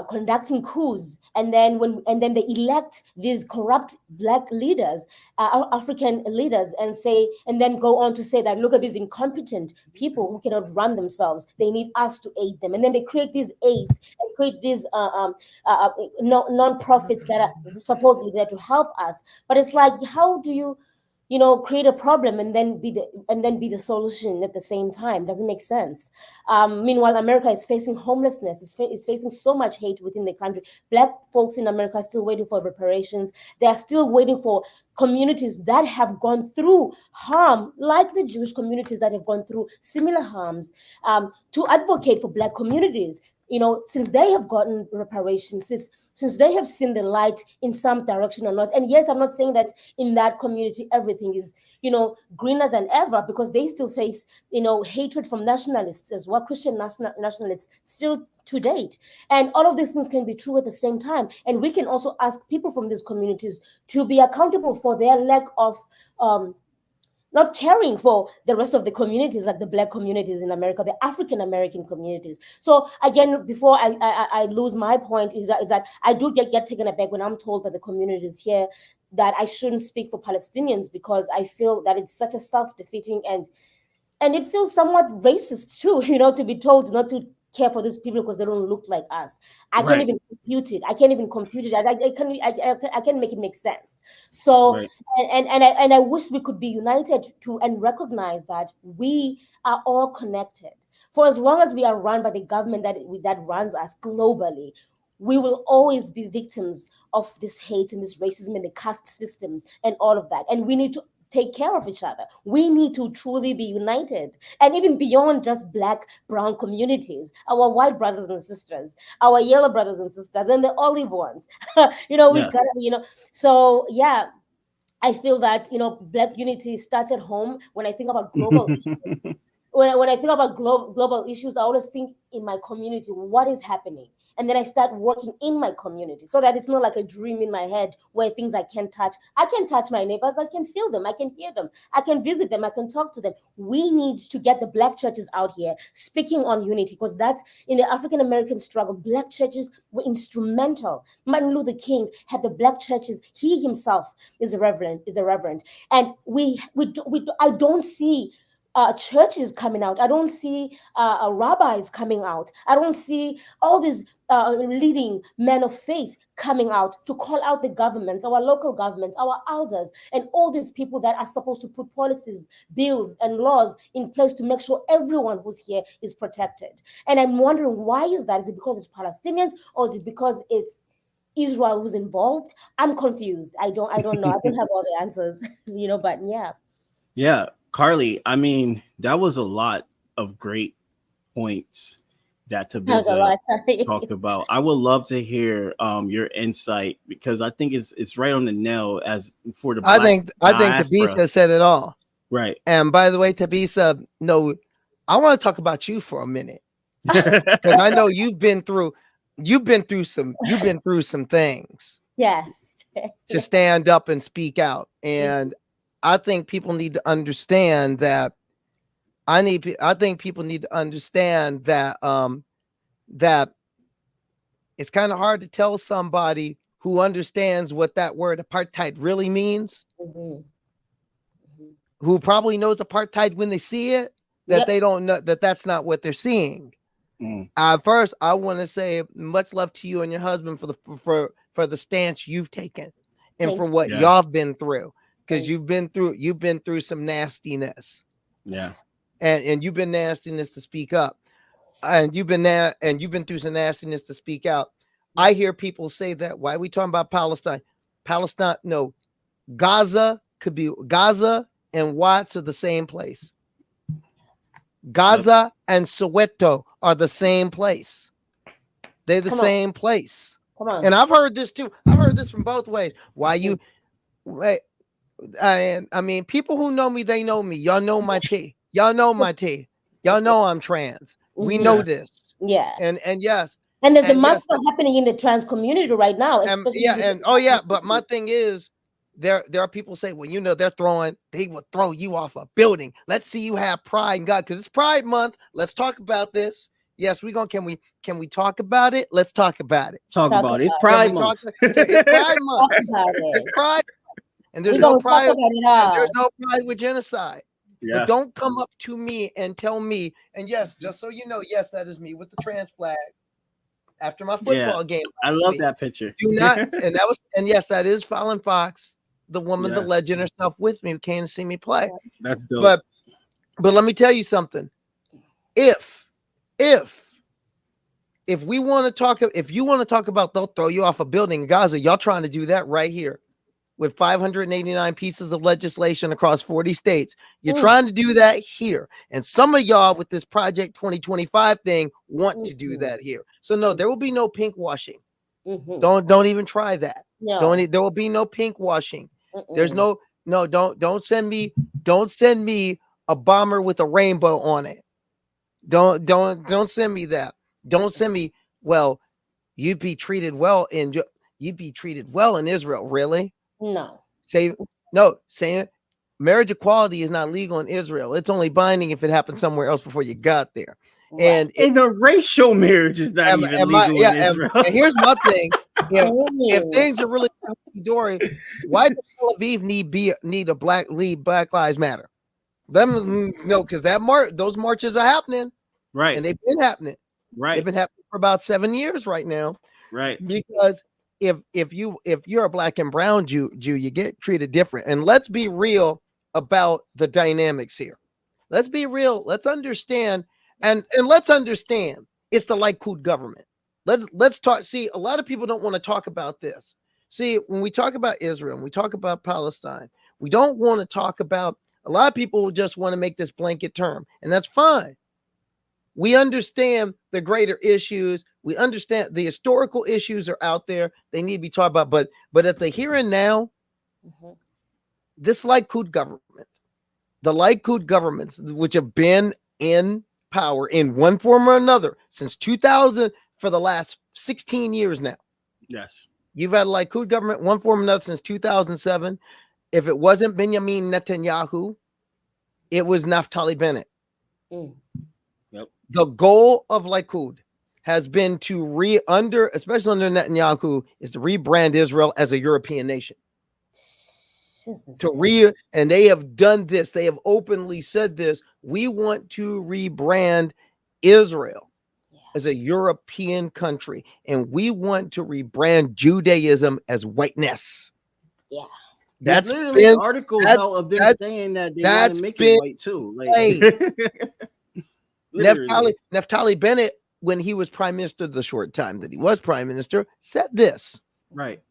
conducting coups, and then they elect these corrupt Black leaders, African leaders, and then go on to say that, look at these incompetent people who cannot run themselves. They need us to aid them, and then they create these aids and create these non-profits that are supposedly there to help us. But it's like, how do you create a problem and then be the solution at the same time? Doesn't make sense. Meanwhile, America is facing homelessness, is facing so much hate within the country. Black folks in America are still waiting for reparations. They are still waiting for communities that have gone through harm, like the Jewish communities that have gone through similar harms, to advocate for Black communities. Since they have gotten reparations, since they have seen the light in some direction or not. And yes, I'm not saying that in that community everything is, greener than ever, because they still face, hatred from nationalists as well, Christian nationalists still to date. And all of these things can be true at the same time. And we can also ask people from these communities to be accountable for their lack of not caring for the rest of the communities, like the Black communities in America, the African American communities. So again, before I lose my point, is that I do get taken aback when I'm told by the communities here that I shouldn't speak for Palestinians, because I feel that it's such a self-defeating and it feels somewhat racist too, to be told not to care for these people because they don't look like us. I can't even compute it. I can't make it make sense. So, and I wish we could be united and recognize that we are all connected. For as long as we are run by the government that runs us globally, we will always be victims of this hate and this racism and the caste systems and all of that. And we need to take care of each other. We need to truly be united, and even beyond just Black, brown communities, our white brothers and sisters, our yellow brothers and sisters, and the olive ones. We gotta, So yeah, I feel that Black unity starts at home. When I think about global issues, when I think about global issues, I always think in my community, what is happening? And then I start working in my community, so that it's not like a dream in my head where things I can't touch. I can touch my neighbors. I can feel them. I can hear them. I can visit them. I can talk to them. We need to get the Black churches out here speaking on unity, because that's in the African American struggle. Black churches were instrumental. Martin Luther King had the Black churches. He himself is a reverend, and I don't see churches coming out. I don't see rabbis coming out. I don't see all these leading men of faith coming out to call out the governments, our local governments, our elders, and all these people that are supposed to put policies, bills, and laws in place to make sure everyone who's here is protected. And I'm wondering, why is that? Is it because it's Palestinians, or is it because it's Israel who's involved? I'm confused. I don't know. I don't have all the answers, but yeah. Yeah. Karleigh, I mean, that was a lot of great points that Tabitha talked about. I would love to hear your insight, because I think it's right on the nail as for the Black diaspora. I think Tabitha said it all. Right. And by the way, Tabitha, no, I want to talk about you for a minute, because I know you've been through some things. Yes. To stand up and speak out. And I think people need to understand that. I think people need to understand that that it's kind of hard to tell somebody who understands what that word apartheid really means, who probably knows apartheid when they see it, that they don't know that that's not what they're seeing. First, I want to say much love to you and your husband for the stance you've taken and for what y'all have been through. Because you've been through some nastiness, and you've been nastiness to speak up, and you've been through some nastiness to speak out. I hear people say that. Why are we talking about Palestine? No, Gaza could be Gaza and Watts are the same place. Gaza and Soweto are the same place. They're the same place. Come on. And I've heard this too. I've heard this from both ways. Why you wait? I mean, people who know me, they know me. Y'all know my tea. Y'all know my tea. Y'all know I'm trans. We know this. Yeah. And yes. And there's a monster happening in the trans community right now. But my thing is, there are people say, well, you know, they will throw you off a building. Let's see you have pride in God, because it's Pride Month. Let's talk about this. Yes, can we talk about it? Let's talk about it. Talk about it. It's Pride Month. It's Pride Month. It's Pride. And there's no pride. There's no pride with genocide. Yeah. But don't come up to me and tell me. And yes, just so you know, yes, that is me with the trans flag after my football game. I love that picture. Do not. And yes, that is Fallon Fox, the woman, the legend herself, with me, who came to see me play. That's dope. But let me tell you something. If we want to talk, if you want to talk about they'll throw you off a building in Gaza, y'all trying to do that right here with 589 pieces of legislation across 40 states. You're trying to do that here. And some of y'all with this Project 2025 thing want to do that here. So no, there will be no pink washing. Don't even try that. No. There will be no pink washing. There's don't send me a bomber with a rainbow on it. Don't send me that. Don't send me, well, you'd be treated well in Israel. Really? No. Saying marriage equality is not legal in Israel. It's only binding if it happened somewhere else before you got there. Right. And interracial marriage is not even legal in Israel. And here's my thing. If things are really dory, why does Tel Aviv need a Black Lives Matter? Because those marches are happening. Right. And they've been happening. Right. They've been happening for about 7 years right now. Right. Because if you're a Black and brown Jew, you get treated different. And let's be real about the dynamics here. Let's be real. Let's understand. And let's understand it's the Likud government. Let's talk. See, a lot of people don't want to talk about this. See, when we talk about Israel, and we talk about Palestine, we don't want to talk about, a lot of people just want to make this blanket term, and that's fine. We understand the greater issues. We understand the historical issues are out there. They need to be talked about. But at the here and now, this Likud government, the Likud governments, which have been in power in one form or another since 2000 for the last 16 years now. Yes. You've had a Likud government, one form or another, since 2007. If it wasn't Benjamin Netanyahu, it was Naftali Bennett. The goal of Likud has been to especially under Netanyahu, is to rebrand Israel as a European nation. And they have done this. They have openly said this. We want to rebrand Israel as a European country, and we want to rebrand Judaism as whiteness. Yeah. That's been articles of them saying that they want to make it white too. Naftali Bennett, when he was prime minister, the short time that he was prime minister, said this. Right.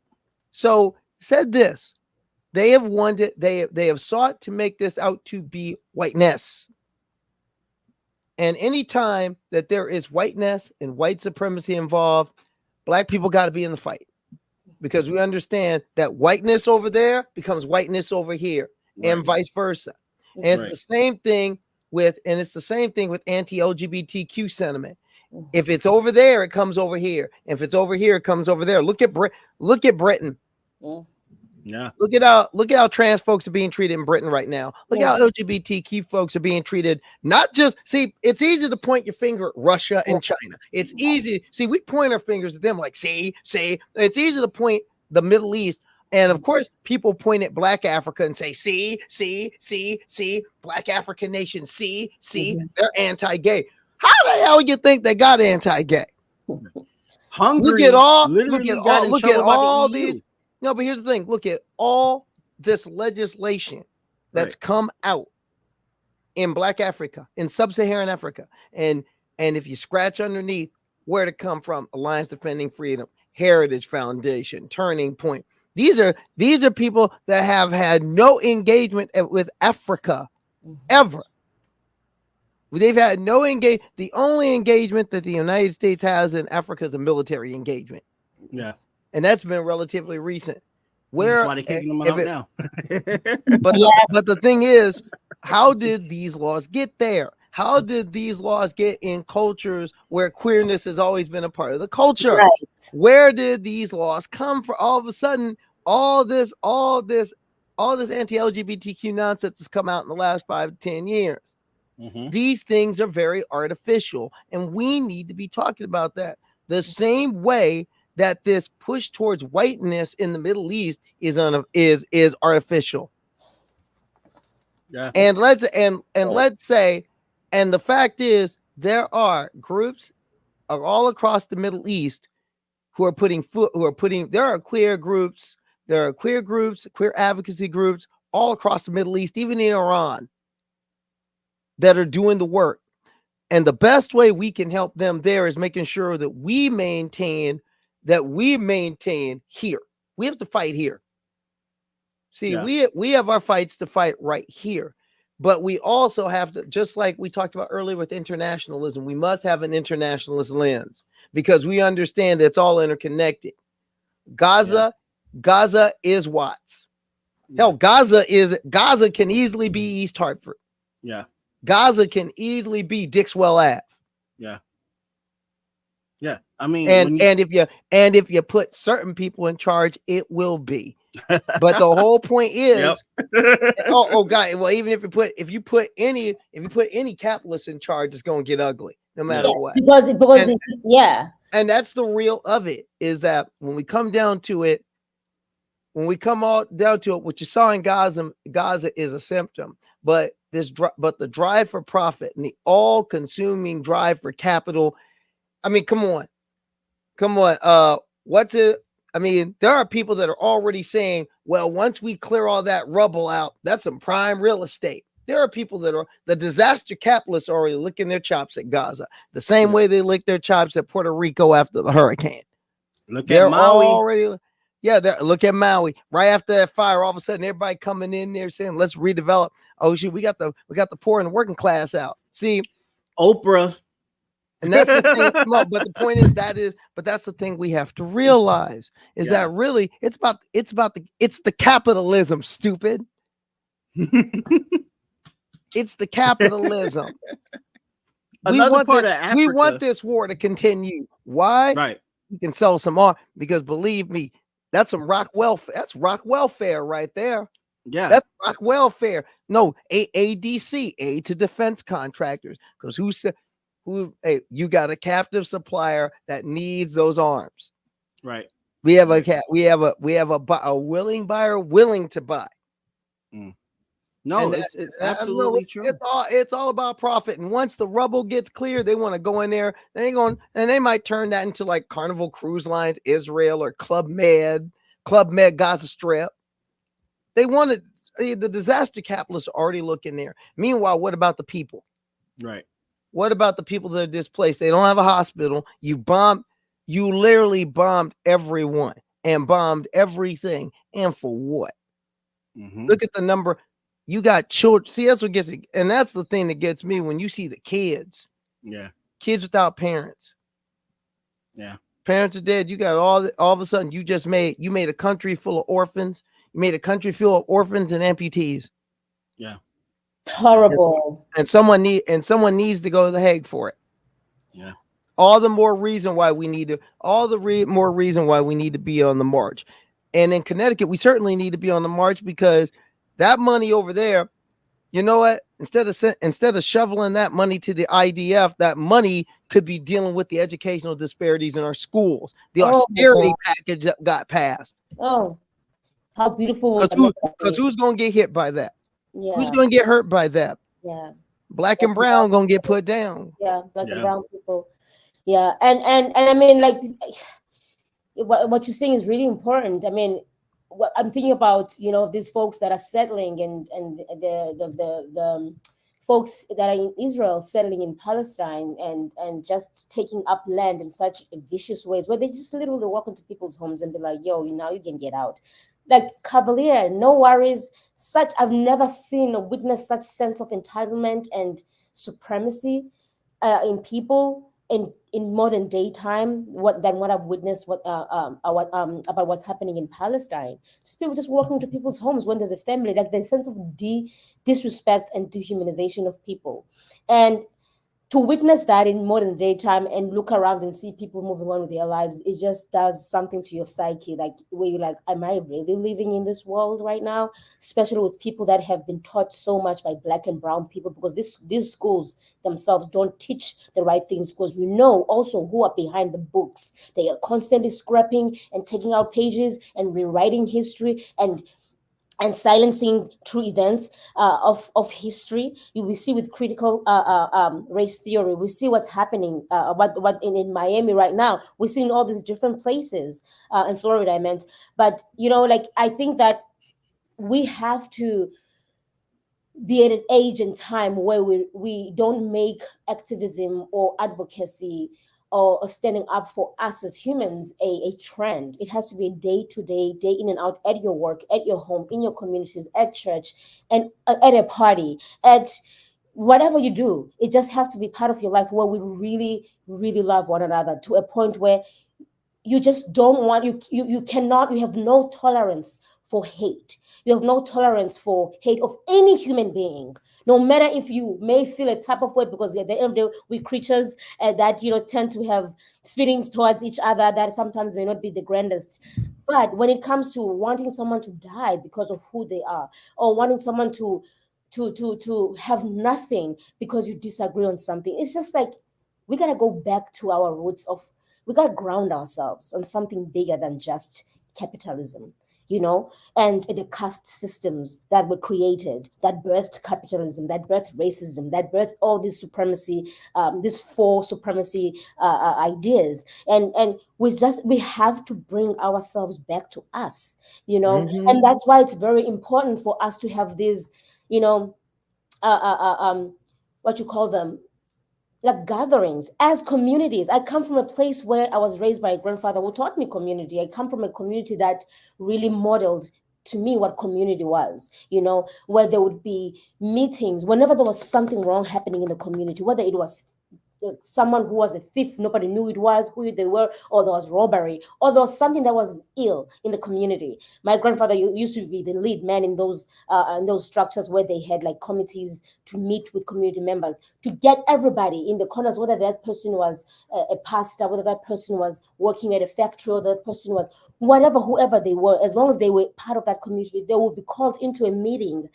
So said this. They have wanted, they have sought to make this out to be whiteness. And anytime that there is whiteness and white supremacy involved, Black people got to be in the fight, because we understand that whiteness over there becomes whiteness over here, and vice versa. And it's the same thing with anti-LGBTQ sentiment. If it's over there, it comes over here. If it's over here, it comes over there. Look at Britain. Yeah. Look at how trans folks are being treated in Britain right now. Look at how LGBTQ folks are being treated. Not just, see, it's easy to point your finger at Russia and China. It's easy. See, we point our fingers at them like, see. It's easy to point the Middle East. And of course, people point at Black Africa and say, see, Black African nation, see, they're anti-gay. How the hell you think they got anti-gay? Hungary. Look at all these. No, but here's the thing. Look at all this legislation that's come out in Black Africa, in sub-Saharan Africa. And if you scratch underneath, where to come from. Alliance Defending Freedom, Heritage Foundation, Turning Point. These are people that have had no engagement with Africa ever. They've had no engagement. The only engagement that the United States has in Africa is a military engagement. Yeah. And that's been relatively recent. That's why they're kicking them out now. But the thing is, how did these laws get there? How did these laws get in cultures where queerness has always been a part of the culture? Right. Where did these laws come from? All of a sudden, all this anti-LGBTQ nonsense has come out in the last 5 to 10 years. Mm-hmm. These things are very artificial, and we need to be talking about that. The same way that this push towards whiteness in the Middle East is artificial. Yeah. And let's say, and the fact is, there are groups all across the Middle East there are queer groups, queer advocacy groups all across the Middle East, even in Iran, that are doing the work. And the best way we can help them there is making sure that we maintain here. We have to fight here. See, we have our fights to fight right here. But we also have to, just like we talked about earlier with internationalism, we must have an internationalist lens because we understand that it's all interconnected. Gaza is Watts. Hell, Gaza can easily be East Hartford. Yeah. Gaza can easily be Dixwell Ave. Yeah. Yeah. I mean, and if you put certain people in charge, it will be. But the whole point is, God. Well, even if you put any capitalist in charge, it's going to get ugly, no matter what. Because and that's the real of it. Is that when we come down to it, what you saw in Gaza is a symptom, but the drive for profit and the all-consuming drive for capital. I mean, come on. There are people that are already saying, well, once we clear all that rubble out, that's some prime real estate. There are people that are the disaster capitalists already licking their chops at Gaza, the same way they licked their chops at Puerto Rico after the hurricane. Look at Maui. Look at Maui. Right after that fire, all of a sudden, everybody coming in there saying, let's redevelop. Oh, shit, we got the poor and the working class out. See, Oprah. And that's the thing. But the point is that's the thing we have to realize is that really it's the capitalism, stupid. It's the capitalism. We want this war to continue. Why? Right. We can sell some more because believe me, that's some rock welfare. That's rock welfare right there. Yeah, that's rock welfare. No, ADC, aid to defense contractors. Because you got a captive supplier that needs those arms. Right. We have a willing buyer willing to buy. No, it's absolutely true. It's all about profit. And once the rubble gets clear, they want to go in there. They might turn that into like Carnival Cruise Lines, Israel, or Club Med Gaza Strip. They wanted the disaster capitalists are already looking there. Meanwhile, what about the people? Right. What about the people that are displaced? They don't have a hospital. You literally bombed everyone and bombed everything. And for what? Mm-hmm. Look at the number. You got children. See, that's what gets it. And that's the thing that gets me when you see the kids. Yeah. Kids without parents. Yeah. Parents are dead. You got all of a sudden you made a country full of orphans. You made a country full of orphans and amputees. Yeah. Horrible. And someone needs to go to the Hague for it. Yeah. All the more reason why we need to be on the march. And in Connecticut, we certainly need to be on the march because that money over there, you know what? Instead of shoveling that money to the IDF, that money could be dealing with the educational disparities in our schools. The austerity package that got passed. Oh, how beautiful! Because who's going to get hit by that? Yeah. Who's going to get hurt by that? Yeah. Black and brown going to get put down. Yeah, black and brown people. Yeah, and I mean, like, what you're saying is really important. I mean, what I'm thinking about, these folks that are settling and the folks that are in Israel settling in Palestine and just taking up land in such vicious ways where they just literally walk into people's homes and be like, yo, now you can get out. Like cavalier, no worries. I've never seen or witnessed such sense of entitlement and supremacy in people in modern day time than what I've witnessed about what's happening in Palestine. Just people just walking to people's homes when there's a family, like the sense of disrespect and dehumanization of people. And to witness that in modern day time and look around and see people moving on with their lives, it just does something to your psyche, like where you're like, am I really living in this world right now? Especially with people that have been taught so much by Black and brown people, because these schools themselves don't teach the right things, because we know also who are behind the books. They are constantly scrapping and taking out pages and rewriting history and silencing true events of history. You will see with critical race theory. We see what's happening what in Miami right now. We're seeing all these different places in Florida, I meant. But like I think that we have to be at an age and time where we don't make activism or advocacy or standing up for us as humans a trend. It has to be a day-to-day, day in and out, at your work, at your home, in your communities, at church, and at a party, at whatever you do. It just has to be part of your life where we really, really love one another to a point where you just don't want, you have no tolerance for hate. You have no tolerance for hate of any human being, no matter if you may feel a type of way, because at the end of the day, we creatures that tend to have feelings towards each other that sometimes may not be the grandest. But when it comes to wanting someone to die because of who they are, or wanting someone to have nothing because you disagree on something, it's just like we gotta go back to our roots we gotta ground ourselves on something bigger than just capitalism. And the caste systems that were created, that birthed capitalism, that birthed racism, that birthed all this supremacy, these four supremacy ideas. And we have to bring ourselves back to us, Mm-hmm. and that's why it's very important for us to have these, what you call them, like gatherings as communities. I come from a place where I was raised by a grandfather who taught me community. I come from a community that really modeled to me what community was, where there would be meetings whenever there was something wrong happening in the community, whether it was someone who was a thief, nobody knew who they were, or there was robbery, or there was something that was ill in the community. My grandfather used to be the lead man in those structures where they had like committees to meet with community members, to get everybody in the corners, whether that person was a pastor, whether that person was working at a factory, or that person was whoever they were, as long as they were part of that community, they would be called into a meeting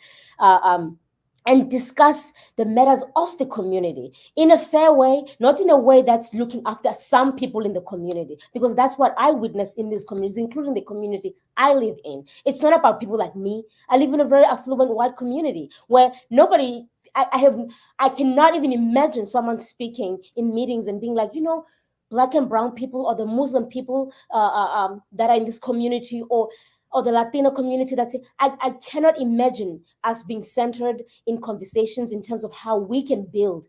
and discuss the matters of the community in a fair way, not in a way that's looking after some people in the community, because that's what I witness in these communities, including the community I live in. It's not about people like me. I live in a very affluent white community where nobody, I cannot even imagine someone speaking in meetings and being like, Black and brown people or the Muslim people that are in this community, or the Latino community, I cannot imagine us being centered in conversations in terms of how we can build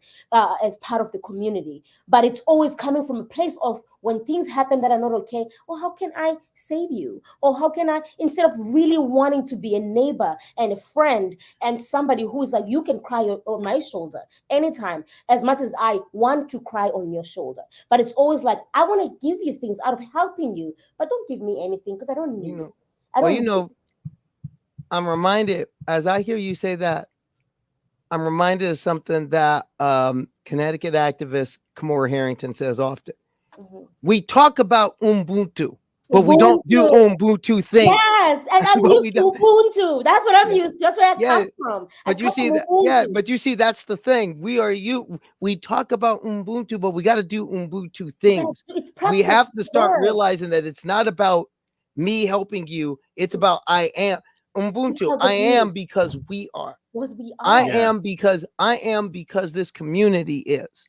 as part of the community. But it's always coming from a place of when things happen that are not okay, or how can I save you? Or how can I, instead of really wanting to be a neighbor and a friend and somebody who is like, you can cry on my shoulder anytime, as much as I want to cry on your shoulder. But it's always like, I want to give you things out of helping you, but don't give me anything because I don't need it. I'm reminded, as I hear you say that, I'm reminded of something that Connecticut activist Kamora Harrington says often. Mm-hmm. We talk about Ubuntu, but we don't do Ubuntu things. Yes, and I'm used to Ubuntu. That's what I'm used to. That's where I come from. But you see, that's the thing. We talk about Ubuntu, but we got to do Ubuntu things. We have to start realizing that it's not about me helping you. It's about I am Ubuntu. I am because we are. I am because this community is.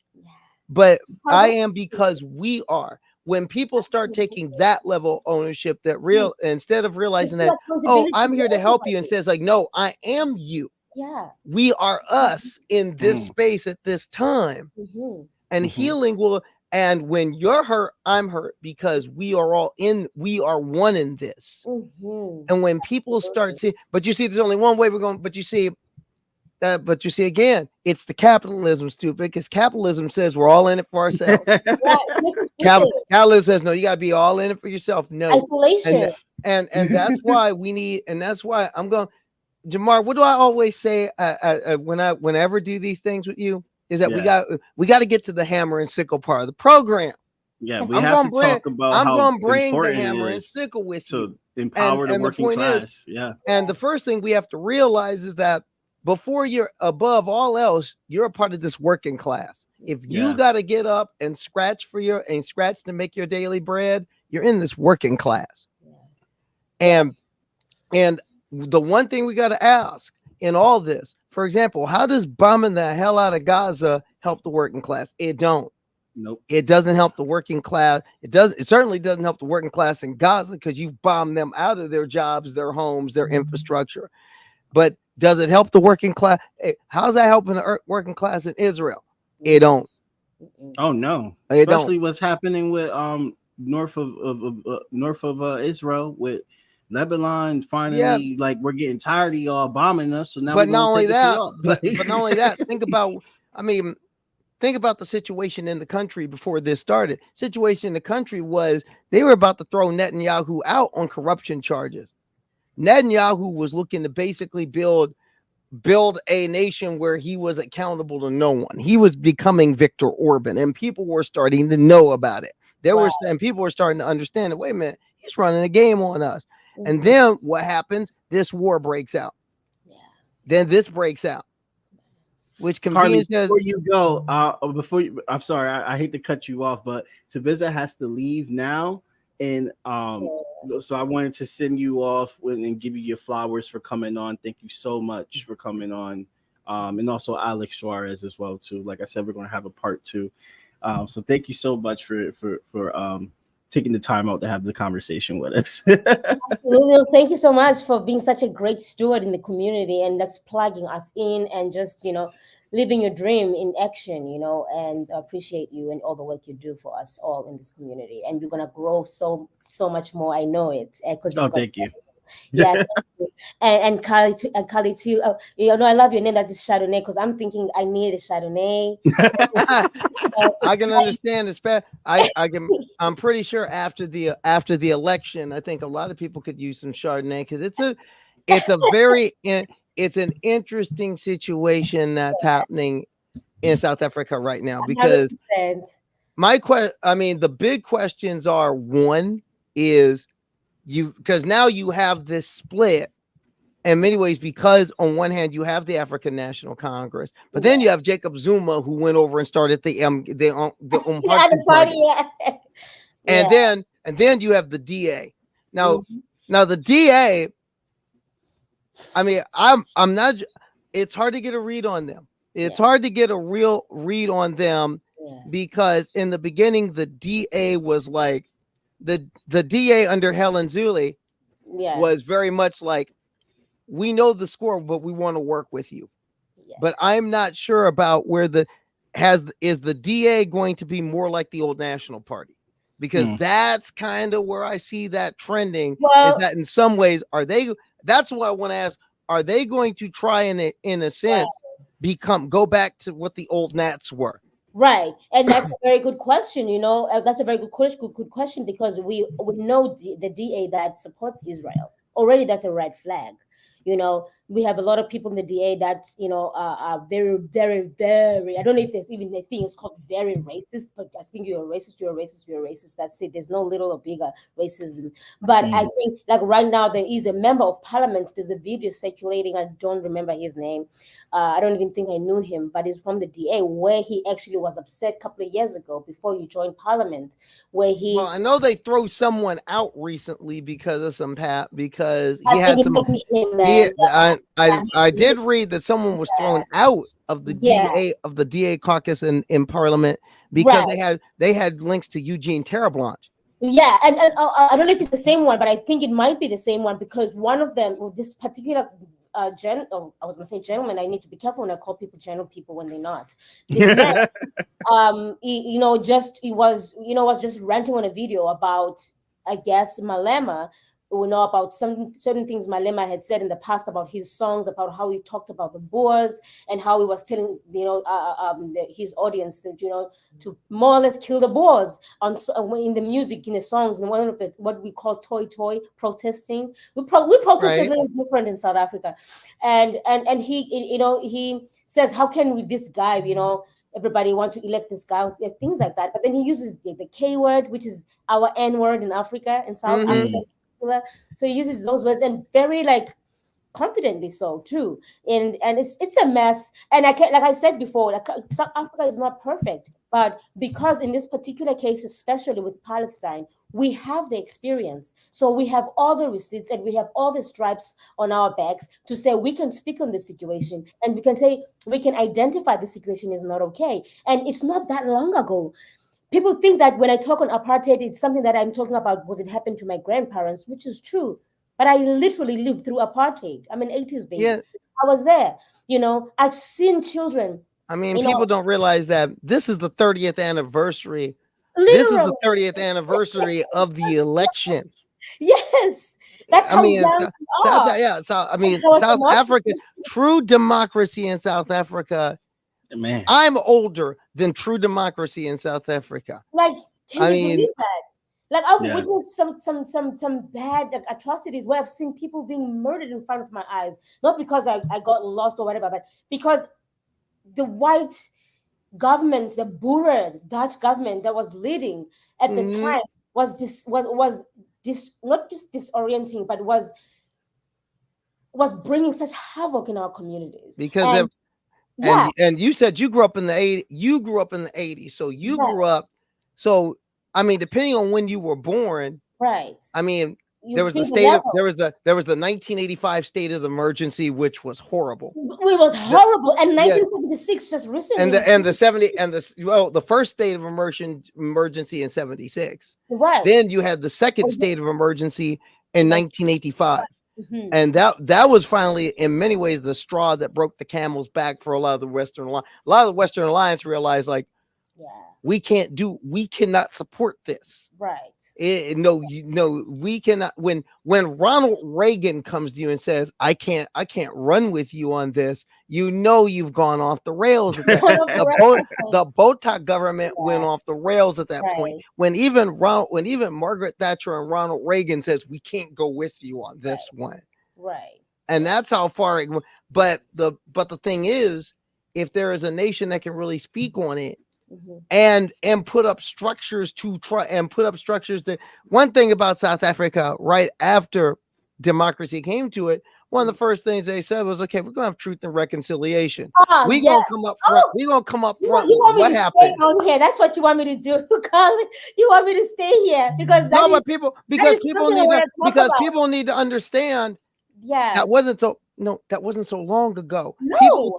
But I am because we are. When people start taking that level of ownership, instead of realizing that, I'm here to help you, instead it's like, no, I am you. Yeah. We are us in this space at this time. And healing will, and when you're hurt, I'm hurt, because we are one in this. And when people start seeing, but you see, there's only one way we're going, but you see again, it's the capitalism, stupid, because capitalism says we're all in it for ourselves. Capitalism says, no, you got to be all in it for yourself. No. Isolation. And that's why we need, and that's why I'm going, Jamar, what do I always say whenever do these things with you? Is that we got to get to the hammer and sickle part of the program. Yeah, we have to talk about I'm how going to bring the important hammer it and is sickle with to you. empower the working class. And the first thing we have to realize is that before you're above all else, you're a part of this working class. If you got to get up and scratch to make your daily bread, you're in this working class. And the one thing we got to ask in all this, for example, how does bombing the hell out of Gaza help the working class? It don't. Nope. It doesn't help the working class. It certainly doesn't help the working class in Gaza, because you bomb them out of their jobs, their homes, their infrastructure. But does it help the working class? How's that helping the working class in Israel? It don't. Oh no. Especially what's happening with north of Israel, with Lebanon finally, like, we're getting tired of y'all bombing us. So now, but not only that, but not only that, think about the situation in the country before this started. Situation in the country was they were about to throw Netanyahu out on corruption charges. Netanyahu was looking to basically build a nation where he was accountable to no one. He was becoming Viktor Orban, and people were starting to know about it. And people were starting to understand that, wait a minute, he's running a game on us. And then what happens? This war breaks out. Then this breaks out. Which convenience says, before you go, I'm sorry, I hate to cut you off, but Taviza has to leave now. And so I wanted to send you off and give you your flowers for coming on. Thank you so much for coming on. And also ALex Suarez as well too. Like I said, we're going to have a part 2. So thank you so much for taking the time out to have the conversation with us. Absolutely. Thank you so much for being such a great steward in the community, and that's plugging us in and just, living your dream in action, and I appreciate you and all the work you do for us all in this community. And you're going to grow so much more. I know it. Thank you. Yeah, and Karleigh too. I love your name. That is Chardonnay, because I'm thinking I need a Chardonnay. I can understand this. I'm pretty sure after the election, I think a lot of people could use some Chardonnay, because it's an interesting situation that's happening in South Africa right now. Because 100%. The big questions are, one is, because now you have this split in many ways, because on one hand you have the African National Congress, but then you have Jacob Zuma, who went over and started the party. And then you have the DA. Now the DA, I'm not. It's hard to get a read on them. It's hard to get a real read on them, because in the beginning the DA was like, the DA under Helen Zuli was very much like, we know the score, but we want to work with you. But I'm not sure about where is the DA going to be more like the old National Party? Because that's kind of where I see that trending. Is that in some ways, that's what I want to ask. Are they going to try in a sense go back to what the old Nats were? Right, and that's a very good question. That's a very good question, because we know the DA that supports Israel already. That's a red flag. We have a lot of people in the DA that are very, very, very. I don't know if there's even a thing. It's called very racist, but I think you're a racist. That's it. There's no little or bigger racism. But I think, like, right now there is a member of parliament. There's a video circulating. I don't remember his name. I don't even think I knew him, but he's from the DA, where he actually was upset a couple of years ago before you joined parliament, where he. Well, I know they threw someone out recently because of because he had some. I did read that someone was thrown out of the DA caucus in Parliament because they had links to Eugene Terreblanche. Yeah, and I don't know if it's the same one, but I think it might be the same one, because one of them, this particular I was gonna say gentleman. I need to be careful when I call people general people when they're not. This man, he was just ranting on a video about, I guess, Malema. We know about certain things Malema had said in the past about his songs, about how he talked about the Boers and how he was telling his audience that to more or less kill the Boers in the music, in the songs, and one of the what we call toy protesting. We protest a little different in South Africa, and he says, how can this guy everybody wants to elect this guy, things like that, but then he uses the K word, which is our N word in Africa, in South Africa. So he uses those words, and very confidently so too. And it's a mess. And like I said before, South Africa is not perfect, but because in this particular case, especially with Palestine, we have the experience. So we have all the receipts and we have all the stripes on our backs to say we can speak on the situation, and we can say we can identify the situation is not okay. And it's not that long ago. People think that when I talk on apartheid, it's something that I'm talking about because it happened to my grandparents, which is true. But I literally lived through apartheid. I'm an 80s baby. Yeah. I was there. I've seen children. I mean, people don't realize that this is the 30th anniversary. Literally. This is the 30th anniversary of the election. Yes. That's how young South Africa, true democracy in South Africa. Man, I'm older than true democracy in South Africa. Can you believe that? I've witnessed some bad atrocities where I've seen people being murdered in front of my eyes, not because I got lost or whatever, but because the white government, the Boer Dutch government that was leading at the time was not just disorienting, but was bringing such havoc in our communities. Because and you said you grew up in the 80s. You grew up in the 80s. So you grew up. So I mean, depending on when you were born, right? I mean, there was the there was the 1985 state of emergency, which was horrible. It was horrible. And 1976 just recently. The first state of emergency in 76. Right. Then you had the second state of emergency in 1985. Mm-hmm. And that was finally, in many ways, the straw that broke the camel's back for a lot of the Western Alliance. A lot of the Western Alliance realized, we cannot support this. Right. We cannot. When Ronald Reagan comes to you and says, I can't run with you on this, you've gone off the rails. The Botox government went off the rails at that point. When even Margaret Thatcher and Ronald Reagan says, we can't go with you on this one. Right. And that's how far it went. But the thing is, if there is a nation that can really speak on it, and put up structures that one thing about South Africa right after democracy came to it, one of the first things they said was, okay, we're gonna have truth and reconciliation. We're gonna come up front. We're gonna come up front. What happened? Okay, that's what you want me to do, Karleigh. You want me to stay here because people need to understand. Yeah, that wasn't so long ago. No.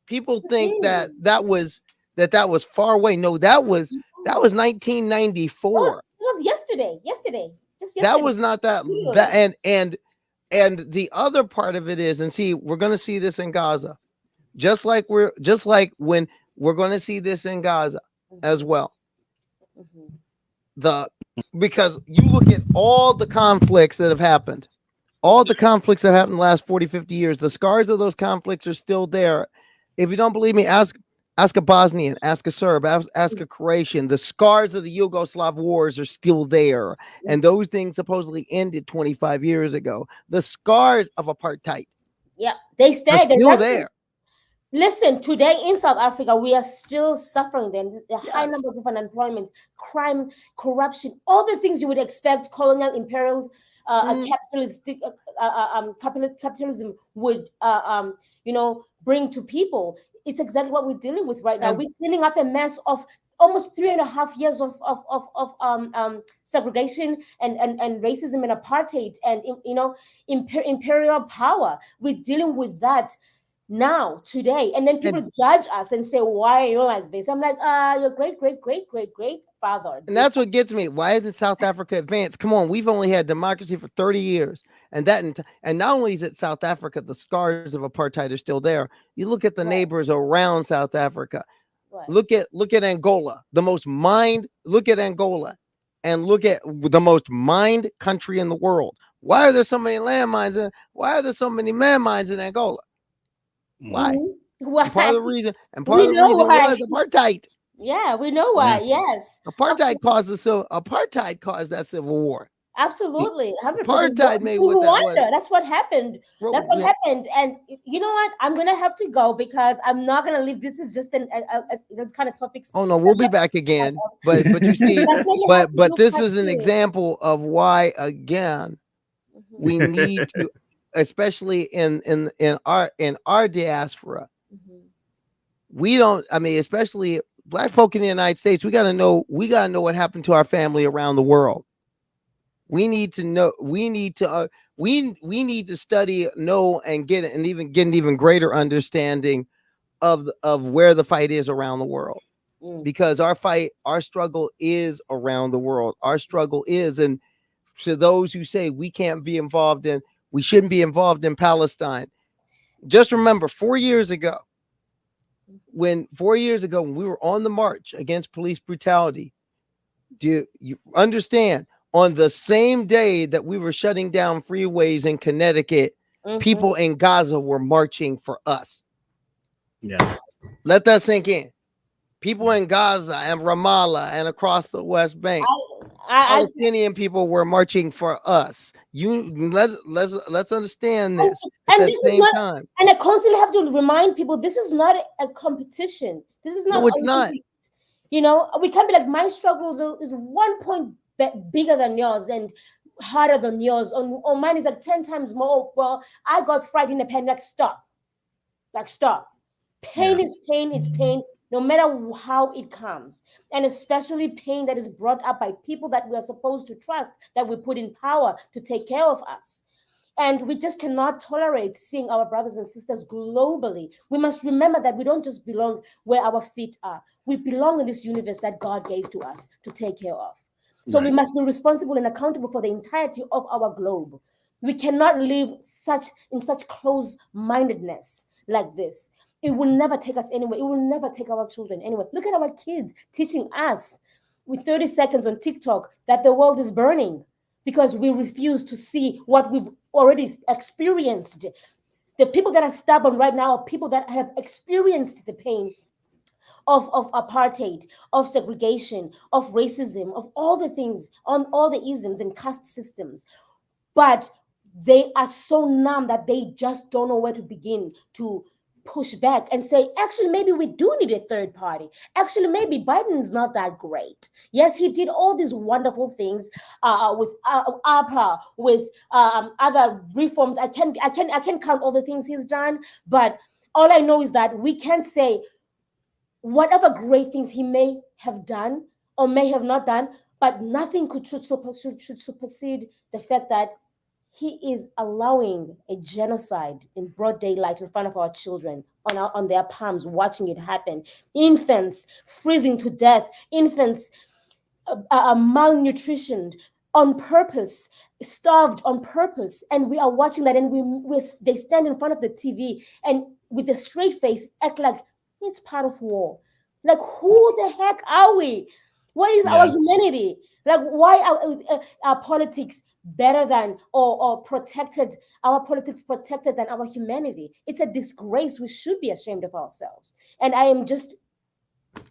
People think that was far away. No, that was 1994. It was yesterday. Just yesterday. That was not that. And the other part of it is, and see, we're going to see this in Gaza, just like when we're going to see this in Gaza as well. Because you look at all the conflicts that have happened, the last 40, 50 years, the scars of those conflicts are still there. If you don't believe me, ask a Bosnian, ask a Serb, ask a Croatian. The scars of the Yugoslav wars are still there. And those things supposedly ended 25 years ago. The scars of apartheid. Yeah, they stay. They're still there. Listen, today in South Africa, we are still suffering the high numbers of unemployment, crime, corruption, all the things you would expect colonial, imperial, capitalism would, bring to people. It's exactly what we're dealing with right now. We're cleaning up a mess of almost 3.5 years of segregation and racism and apartheid and imperial power. We're dealing with that. now, today, and then people judge us and say, why are you like this? I'm like, your great father. And that's what gets me. Why isn't South Africa advanced? Come on, we've only had democracy for 30 years. And not only is it South Africa, the scars of apartheid are still there. You look at the neighbors around South Africa. Right. Look at Angola, look at Angola and look at the most mined country in the world. Why are there so many landmines? Why are there so many landmines in Angola? Why? Why? And part of the reason was apartheid. Yeah, we know why. Yes, apartheid caused that civil war. Absolutely, 100%. Apartheid made what that was. That's what happened. That's what happened. And you know what? I'm gonna have to go because I'm not gonna leave. This is just this kind of topics. Oh no, we'll be back again. But you see, but this is an example of why again we need to, especially in our diaspora. We don't. I mean, especially Black folk in the United States. We gotta know what happened to our family around the world. We need to know. We need to study, know, and get an even greater understanding of where the fight is around the world, because our struggle is around the world. Our struggle is, and to those who say we shouldn't be involved in Palestine, just remember 4 years ago, when we were on the march against police brutality. Do you understand? On the same day that we were shutting down freeways in Connecticut, people in Gaza were marching for us. Yeah. Let that sink in. People in Gaza and Ramallah and across the West Bank, Palestinian people were marching for us. Let's understand this at the same time. And I constantly have to remind people, this is not a competition. This is not. No, it's not. You know, we can't be like, my struggle is 1 point bigger than yours and harder than yours. On mine is like 10 times more. Well, I got fried in the pen. Like, stop. Pain is pain, no matter how it comes. And especially pain that is brought up by people that we are supposed to trust, that we put in power to take care of us. And we just cannot tolerate seeing our brothers and sisters globally. We must remember that we don't just belong where our feet are. We belong in this universe that God gave to us to take care of. So we must be responsible and accountable for the entirety of our globe. We cannot live in such close-mindedness like this. It will never take us anywhere. It will never take our children anywhere. Look at our kids teaching us with 30 seconds on TikTok that the world is burning because we refuse to see what we've already experienced. The people that are stubborn right now are people that have experienced the pain of apartheid, of segregation, of racism, of all the things, on all the isms and caste systems. But they are so numb that they just don't know where to begin to push back and say, actually, maybe we do need a third party. Actually, maybe Biden's not that great. Yes, he did all these wonderful things with APA, with other reforms. I can count all the things he's done, but all I know is that we can say whatever great things he may have done or may have not done, but nothing should supersede the fact that he is allowing a genocide in broad daylight in front of our children, on their palms, watching it happen. Infants freezing to death, infants malnutritioned on purpose, starved on purpose, and we are watching that, and they stand in front of the TV and with a straight face act like it's part of war. Like, who the heck are we? What is our humanity? Like, why are our politics better than or protected? Our politics protected than our humanity? It's a disgrace. We should be ashamed of ourselves. And I am just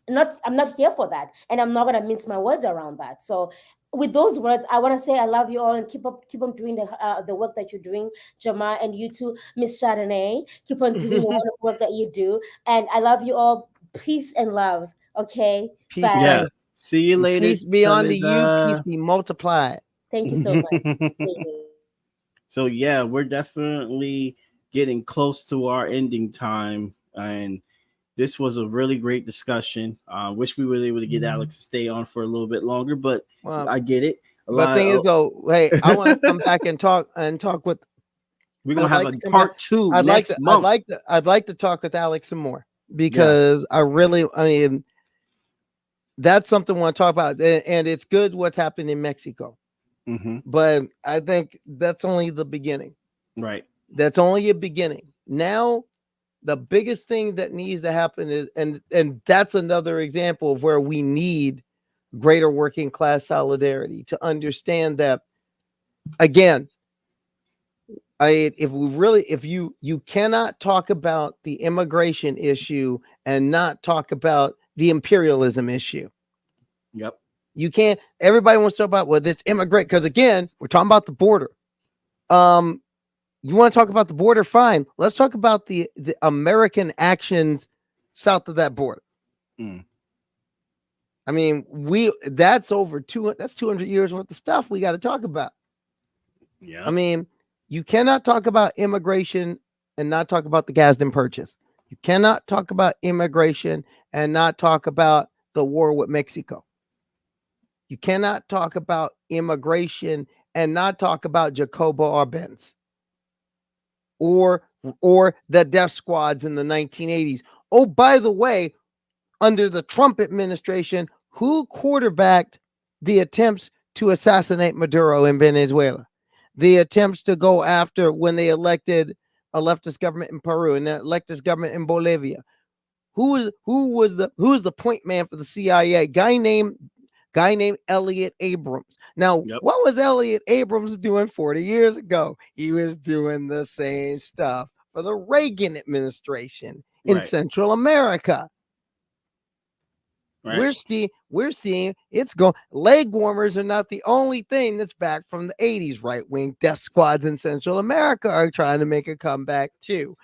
I'm not here for that, and I'm not gonna mince my words around that. So, with those words, I want to say I love you all and keep on doing the work that you're doing, Jamar, and you too, Miss Chardonnay. Keep on doing the wonderful work that you do, and I love you all. Peace and love. Okay. Peace. Bye. Yeah. See you later. Peace be unto you. Peace be multiplied. Thank you so much. Thank you. So yeah, we're definitely getting close to our ending time, and this was a really great discussion. Wish we were able to get Alex to stay on for a little bit longer, but I get it. The thing is, though, hey, I want to come back and talk with We're gonna have a part 2 next month. I'd like to talk with Alex some more because I mean, that's something I want to talk about, and it's good what's happened in Mexico. But I think that's only the beginning. Right. That's only a beginning. Now, the biggest thing that needs to happen is, and that's another example of where we need greater working class solidarity to understand that, again, if you cannot talk about the immigration issue and not talk about the imperialism issue. Yep. You can't. Everybody wants to talk about, well, this immigrant, because again, we're talking about the border. You want to talk about the border? Fine. Let's talk about the American actions south of that border. I mean, that's over 200 years worth of stuff we got to talk about. Yeah. I mean, you cannot talk about immigration and not talk about the Gadsden Purchase. You cannot talk about immigration and not talk about the war with Mexico. You cannot talk about immigration and not talk about Jacobo Arbenz or the death squads in the 1980s. Oh, by the way, under the Trump administration, who quarterbacked the attempts to assassinate Maduro in Venezuela? The attempts to go after when they elected a leftist government in Peru and a leftist government in Bolivia. Who was the point man for the CIA? Guy named Elliot Abrams. Now, What was Elliot Abrams doing 40 years ago? He was doing the same stuff for the Reagan administration in Central America. We're seeing it's going. Leg warmers are not the only thing that's back from the 80s. Right-wing death squads in Central America are trying to make a comeback too.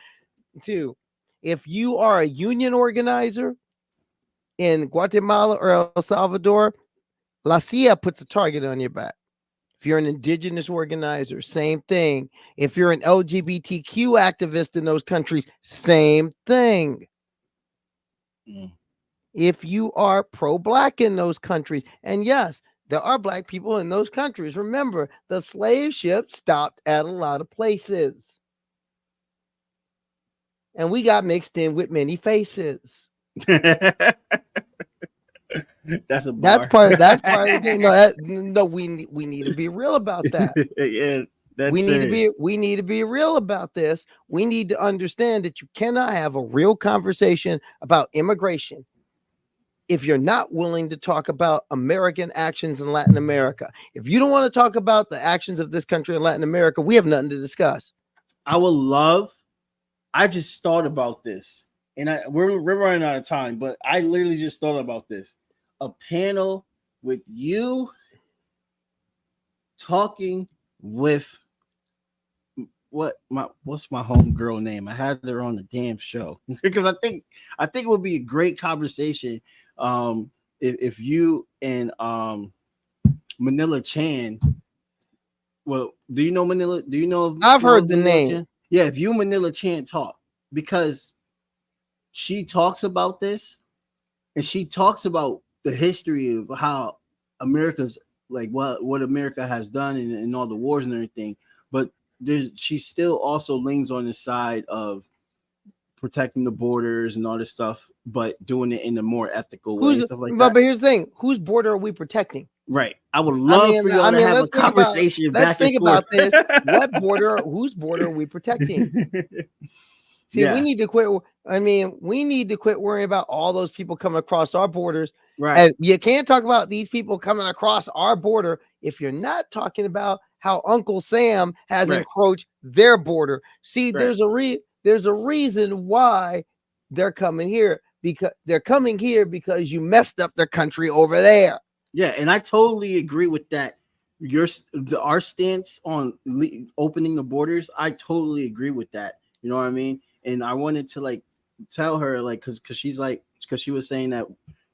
If you are a union organizer in Guatemala or El Salvador, La CIA puts a target on your back. If you're an indigenous organizer, same thing. If you're an LGBTQ activist in those countries, same thing. If you are pro-black in those countries, and yes, there are black people in those countries. Remember, the slave ship stopped at a lot of places. And we got mixed in with many faces. That's part of the game. No, we need to be real about that. We need to be real about this. We need to understand that you cannot have a real conversation about immigration if you're not willing to talk about American actions in Latin America. If you don't want to talk about the actions of this country in Latin America, we have nothing to discuss. I just thought about this, and we're running out of time, but I literally just thought about this. A panel with you talking with what's my homegirl name? I had her on the damn show because I think it would be a great conversation. If you and Manila Chan, well, do you know Manila? Do you know? I've heard the Manila name. Chan? Yeah, if you and Manila Chan talk, because she talks about this, and she talks about the history of how America's like what America has done and all the wars and everything, but she still also leans on the side of protecting the borders and all this stuff, but doing it in a more ethical way and stuff like that. But here's the thing: whose border are we protecting? Right. I would love for y'all to have a conversation. Let's think about this. Whose border are we protecting? See, we need to quit. We need to quit worrying about all those people coming across our borders. Right. And you can't talk about these people coming across our border if you're not talking about how Uncle Sam has encroached their border. See, there's a reason why they're coming here, because you messed up their country over there. Yeah, and I totally agree with that. Our stance on opening the borders, I totally agree with that. You know what I mean? And I wanted to tell her because she was saying that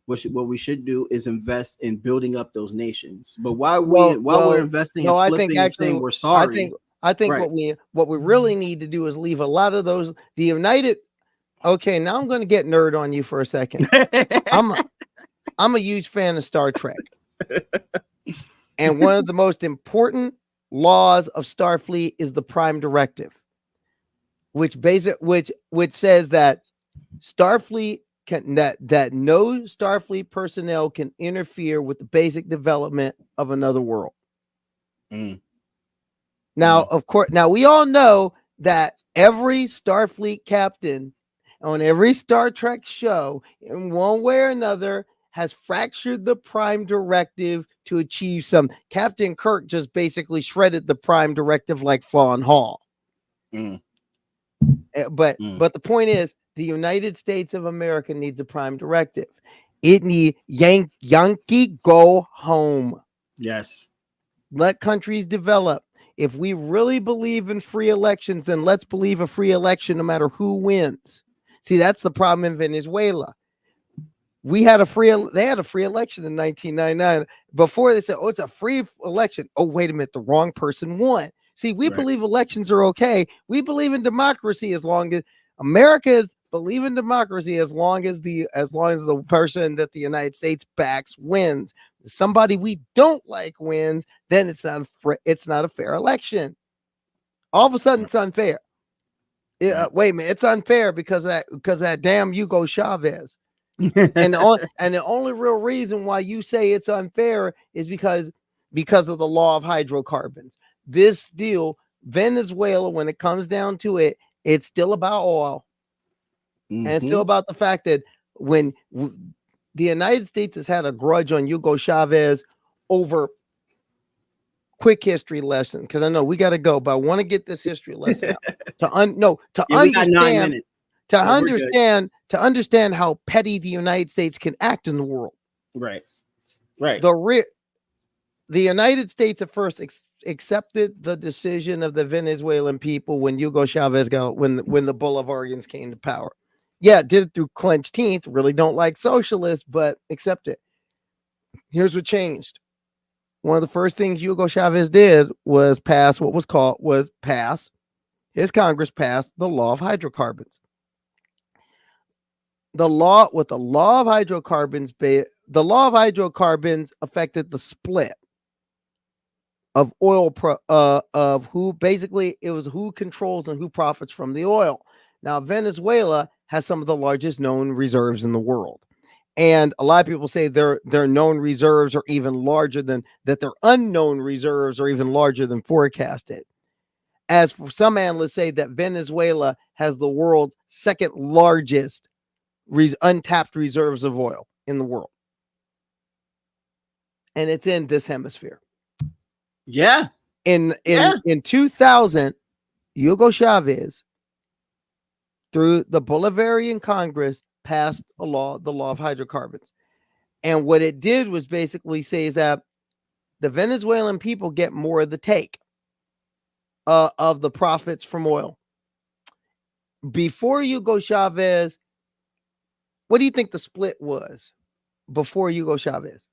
what we should do is invest in building up those nations. But while we're investing in flipping and saying we're sorry, I think what we really need to do is leave a lot of those the United. Okay, now I'm going to get nerd on you for a second. I'm a huge fan of Star Trek. And one of the most important laws of Starfleet is the Prime Directive. which says that Starfleet that no Starfleet personnel can interfere with the basic development of another world. Now, of course, we all know that every Starfleet captain on every Star Trek show, in one way or another, has fractured the Prime Directive to achieve some. Captain Kirk just basically shredded the Prime Directive like Fawn Hall. But the point is, the United States of America needs a Prime Directive. It needs Yankee go home. Yes. Let countries develop. If we really believe in free elections, then let's believe a free election no matter who wins. See, that's the problem in Venezuela. They had a free election in 1999. Before they said, oh, it's a free election. Oh, wait a minute, the wrong person won. See, we believe elections are okay. We believe in democracy as long as Americans believe in democracy as long as the person that the United States backs wins. If somebody we don't like wins, then it's not a fair election. All of a sudden, it's unfair. Wait a minute, it's unfair because that damn Hugo Chavez. and the only real reason why you say it's unfair is because of the law of hydrocarbons. This deal, Venezuela, when it comes down to it, it's still about oil. And it's still about the fact that when the United States has had a grudge on Hugo Chavez over quick history lesson, because I know we got to go, but I want to get this history lesson out to understand how petty the United States can act in the world. Right. The United States at first accepted the decision of the Venezuelan people when Hugo Chavez when the Bolivarians came to power. Yeah, did it through clenched teeth. Really don't like socialists, but accept it. Here's what changed. One of the first things Hugo Chavez did was his Congress passed the law of hydrocarbons. The law of hydrocarbons affected the split of oil of who controls and who profits from the oil. Now, Venezuela has some of the largest known reserves in the world. And a lot of people say their known reserves are even larger than that. Their unknown reserves are even larger than forecasted. As for some analysts say that Venezuela has the world's second largest untapped reserves of oil in the world. And it's in this hemisphere. Yeah. In 2000, Hugo Chavez, through the Bolivarian Congress, passed the law of hydrocarbons. And what it did was basically say is that the Venezuelan people get more of the take of the profits from oil. Before Hugo Chavez, what do you think the split was before Hugo Chavez?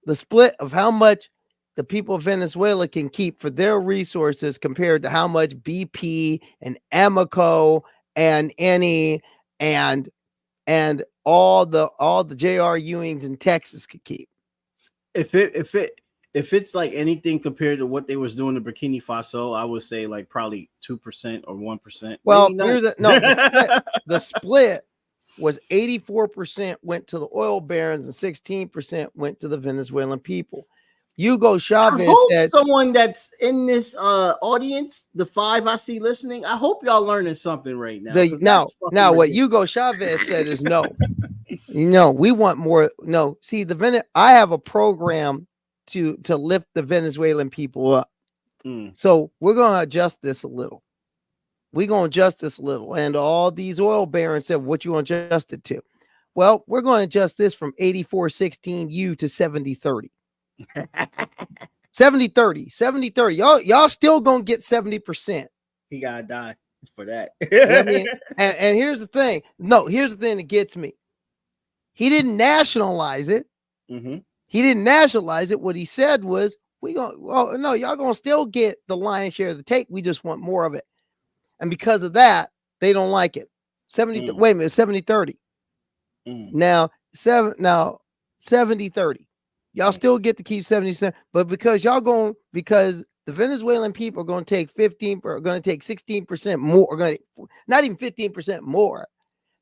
The split of how much the people of Venezuela can keep for their resources compared to how much BP and Amoco and Eni and all the J.R. Ewings in Texas could keep. If it's like anything compared to what they was doing in Burkina Faso, I would say like probably 2% or 1%. Well, the split was 84% went to the oil barons and 16% went to the Venezuelan people. Hugo Chavez said, someone that's in this audience, the 5 I see listening, I hope y'all learning something right now. Now what Hugo Chavez said is no. We want more. No, see, I have a program to lift the Venezuelan people up. So we're going to adjust this a little. And all these oil barons said, what you want to adjust it to? Well, we're going to adjust this from 84-16U to 70-30. 70-30. Y'all still gonna get 70%. He gotta die for that. You know what I mean? And here's the thing. Here's the thing that gets me. He didn't nationalize it. He didn't nationalize it. What he said was, y'all gonna still get the lion's share of the take. We just want more of it. And because of that, they don't like it. 70-30. Now 70-30. Y'all still get to keep 70%, but because the the Venezuelan people are going to take 16% more, not even 15% more.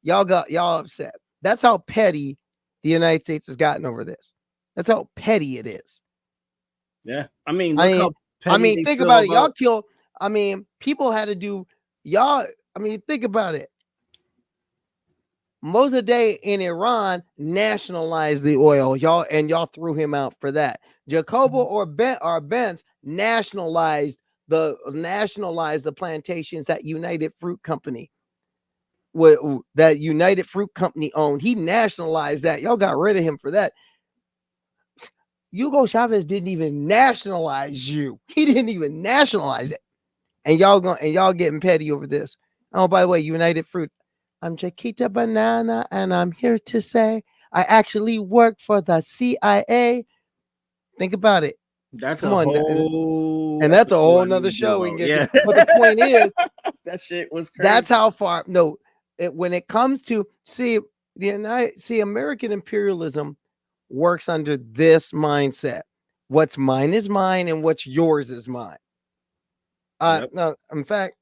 Y'all upset. That's how petty the United States has gotten over this. That's how petty it is. Yeah. I mean, how petty think about it. Y'all killed, people had to do, think about it. Mossadegh in Iran nationalized the oil, y'all threw him out for that. Jacobo or Benz nationalized the plantations that United Fruit Company owned. He nationalized that. Y'all got rid of him for that. Hugo Chavez didn't even nationalize you. He didn't even nationalize it. And y'all getting petty over this. Oh, by the way, United Fruit. I'm Chiquita Banana, and I'm here to say I actually work for the CIA. Think about it. That's a whole nother show. We can get to. But the point is, that shit was crazy. That's how far. No, when it comes to American imperialism works under this mindset. What's mine is mine, and what's yours is mine. No, in fact,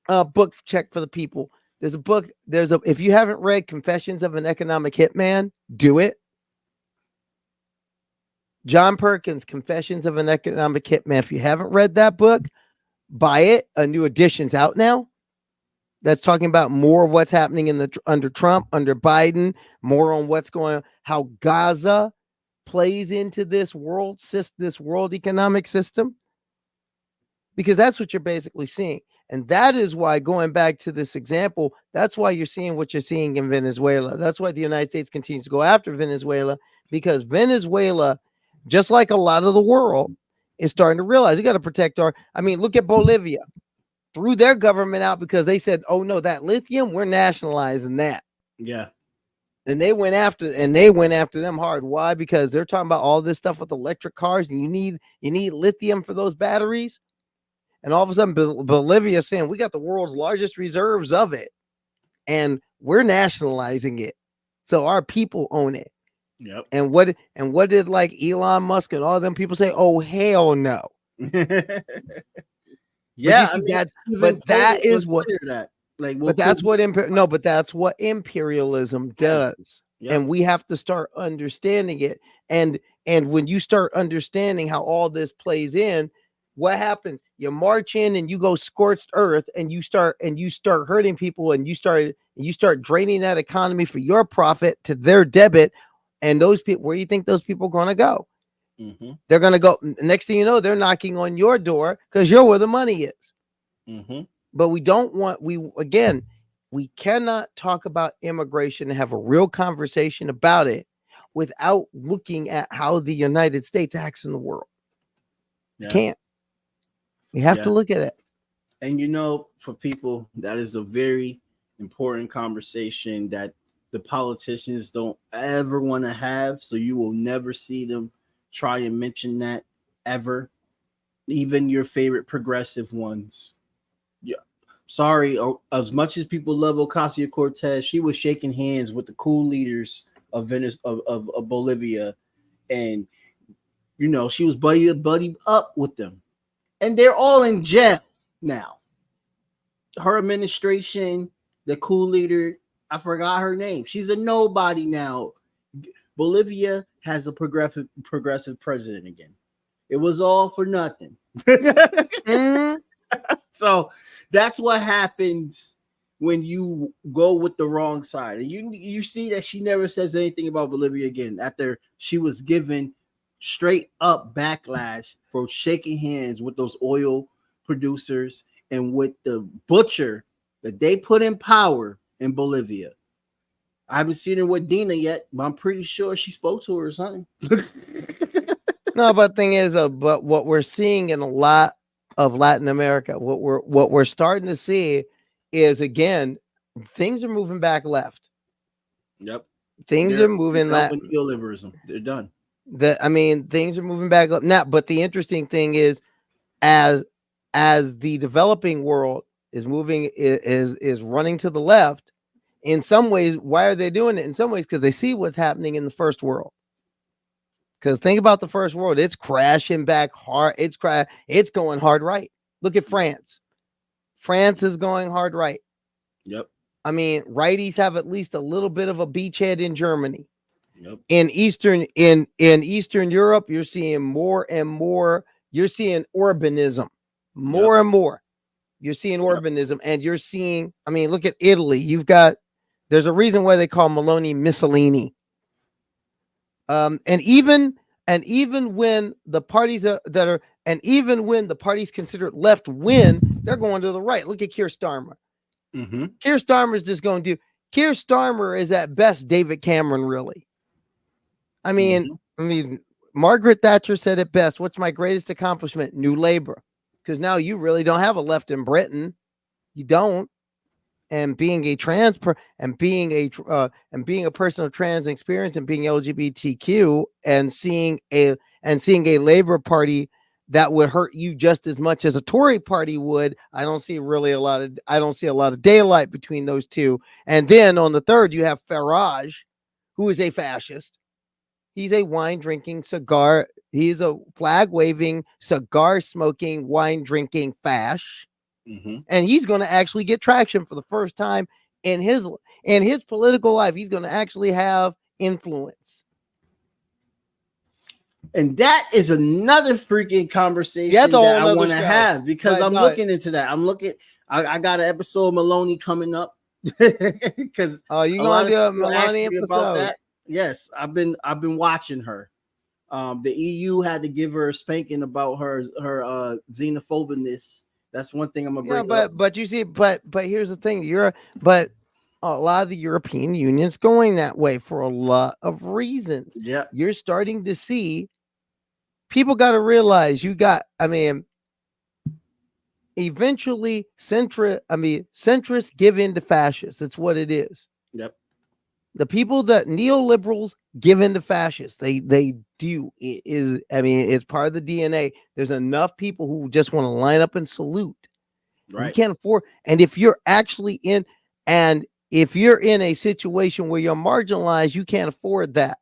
book check for the people. There's a book. If you haven't read Confessions of an Economic Hitman, do it. John Perkins, Confessions of an Economic Hitman. If you haven't read that book, buy it. A new edition's out now. That's talking about more of what's happening under Trump, under Biden, more on what's going on, how Gaza plays into this world economic system. Because that's what you're basically seeing. And that is why, going back to this example, that's why you're seeing what you're seeing in Venezuela. That's why the United States continues to go after Venezuela, because Venezuela, just like a lot of the world, is starting to realize we got to protect look at Bolivia. Threw their government out because they said, oh no, that lithium, we're nationalizing that. Yeah. And they went after them hard. Why? Because they're talking about all this stuff with electric cars, and you need lithium for those batteries. And all of a sudden, Bolivia is saying, we got the world's largest reserves of it, and we're nationalizing it. So our people own it. Yep. And what did like Elon Musk and all them people say? Oh, hell no. Yeah. That's what imperialism does. Yeah. And we have to start understanding it. And when you start understanding how all this plays in, what happens? You march in and you go scorched earth, and you start hurting people, and you start draining that economy for your profit to their debit. And those people, where do you think those people are going to go? Mm-hmm. They're going to go. Next thing you know, they're knocking on your door because you're where the money is. Mm-hmm. But we cannot talk about immigration and have a real conversation about it without looking at how the United States acts in the world. Yeah. You can't. We have to look at it. And for people, that is a very important conversation that the politicians don't ever want to have. So you will never see them try and mention that ever. Even your favorite progressive ones. Yeah. Sorry, as much as people love Ocasio-Cortez, she was shaking hands with the cool leaders of Bolivia, and she was buddy up with them. And they're all in jail now. Her administration, the cool leader, I forgot her name. She's a nobody now. Bolivia has a progressive president again. It was all for nothing. Mm-hmm. So that's what happens when you go with the wrong side. And you see that she never says anything about Bolivia again after she was given straight up backlash for shaking hands with those oil producers and with the butcher that they put in power in Bolivia. I haven't seen her with Dina yet, but I'm pretty sure she spoke to her or something. No, but the thing is, but what we're seeing in a lot of Latin America, what we're starting to see is, again, things are moving back left. Yep. Things are moving left. Neoliberalism. They're done. Things are moving back up now. But the interesting thing is, as the developing world is moving, is running to the left. In some ways, why are they doing it? In some ways, because they see what's happening in the first world. Because think about the first world. It's crashing back hard. It's going hard right. Look at France. France is going hard right. Yep. I mean, righties have at least a little bit of a beachhead in Germany. Yep. In Eastern Europe, you're seeing more and more. You're seeing urbanism more and more. You're seeing urbanism, and you're seeing. I mean, look at Italy. There's a reason why they call Meloni Mussolini. And even when the parties even when the parties considered left win, they're going to the right. Look at Keir Starmer. Mm-hmm. Keir Starmer is just going to do. Keir Starmer is at best David Cameron, really. I mean, Margaret Thatcher said it best. What's my greatest accomplishment? New Labour, because now you really don't have a left in Britain. You don't. And being a being a person of trans experience and being LGBTQ and seeing a Labour Party that would hurt you just as much as a Tory party would, I don't see a lot of daylight between those two. And then on the third, you have Farage, who is a fascist. He's a wine-drinking cigar. He's a flag-waving, cigar-smoking, wine-drinking fash. Mm-hmm. And he's going to actually get traction for the first time in his political life. He's going to actually have influence. And that is another freaking conversation that I want to have, because I'm looking into that. I got an episode of Maloney coming up. Because you gonna do a Meloni episode? That. Yes, I've been watching her. The EU had to give her a spanking about her xenophobiness. That's one thing I'm gonna bring up. But you see, but here's the thing: a lot of the European Union's going that way for a lot of reasons. Yeah, you're starting to see people got to realize eventually centrists give in to fascists. That's what it is. Yep. The people that neoliberals give in to fascists, they do. It's part of the DNA. There's enough people who just want to line up and salute. Right. You can't afford. And if you're actually in a situation where you're marginalized, you can't afford that.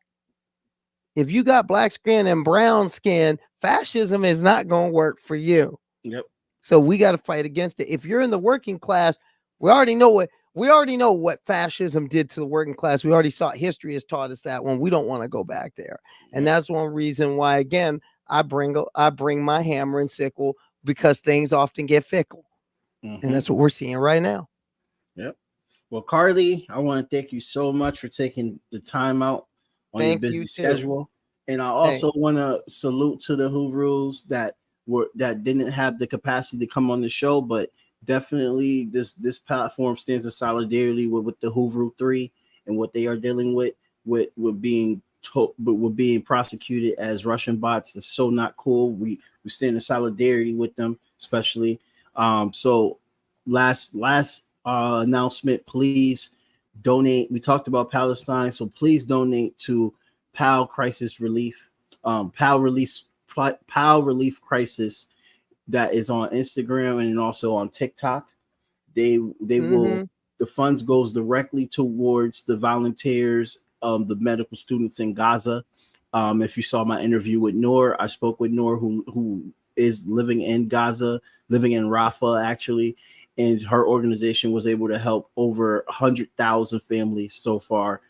If you got black skin and brown skin, fascism is not going to work for you. Yep. So we got to fight against it. If you're in the working class, we already know what fascism did to the working class. We already saw it. History has taught us that one. We don't want to go back there. And that's one reason why, again, I bring my hammer and sickle, because things often get fickle. Mm-hmm. And that's what we're seeing right now. Yep. Well, Karleigh, I want to thank you so much for taking the time out on your busy schedule. And I also want to salute to the Hooverals that didn't have the capacity to come on the show, but definitely this platform stands in solidarity with the Hoover 3 and what they are dealing with being prosecuted as Russian bots. That's so not cool. We stand in solidarity with them, especially. So last announcement, please donate. We talked about Palestine, so please donate to PAL Crisis Relief, PAL Relief Crisis, that is on Instagram and also on TikTok. They will, the funds goes directly towards the volunteers, the medical students in Gaza. If you saw my interview with Noor, I spoke with Noor, who is living in Gaza, living in Rafah actually, and her organization was able to help over 100,000 families so far.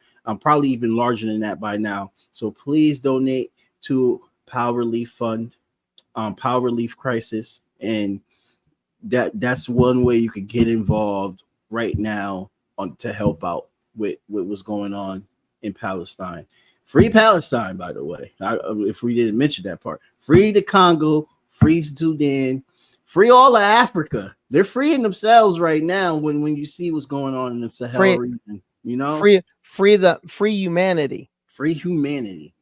Probably even larger than that by now. So please donate to PAL Relief Fund, PAL Relief Crisis, and that's one way you could get involved right now to help out with what's going on in Palestine. Free Palestine, by the way. If we didn't mention that part, free the Congo, free Sudan, free all of Africa. They're freeing themselves right now. When you see what's going on in the Sahel region, free humanity. Free humanity.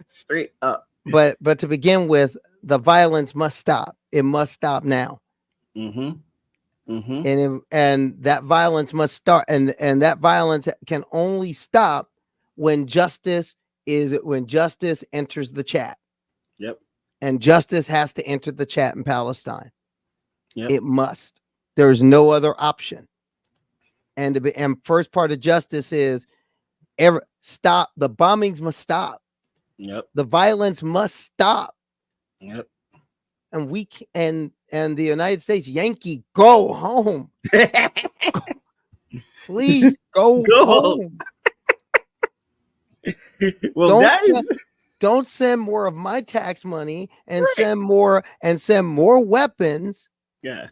Straight up. But to begin with, the violence must stop. It must stop now. And that violence must start, and that violence can only stop when justice enters the chat. Yep. And justice has to enter the chat in Palestine. Yep. It must. There's no other option. And first part of justice is stop. The bombings must stop. Yep. The violence must stop. Yep. And and the United States, Yankee, go home. Please go home. Well, don't send more of my tax money and send more weapons. Yeah.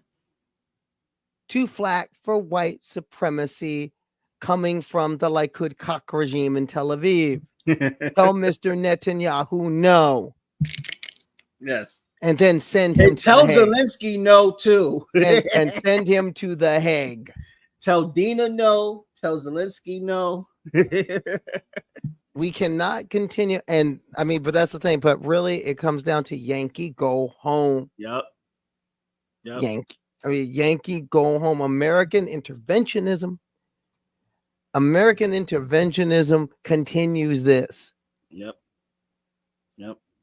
To flack for white supremacy coming from the Likud Kak regime in Tel Aviv. Tell Mr. Netanyahu no. Yes. And then send him tell Zelensky no too. and send him to the Hague. Tell Dina no. Tell Zelensky no. We cannot continue. And I mean, but that's the thing. But really, it comes down to Yankee, go home. Yep. Yankee, go home. American interventionism continues this. Yep.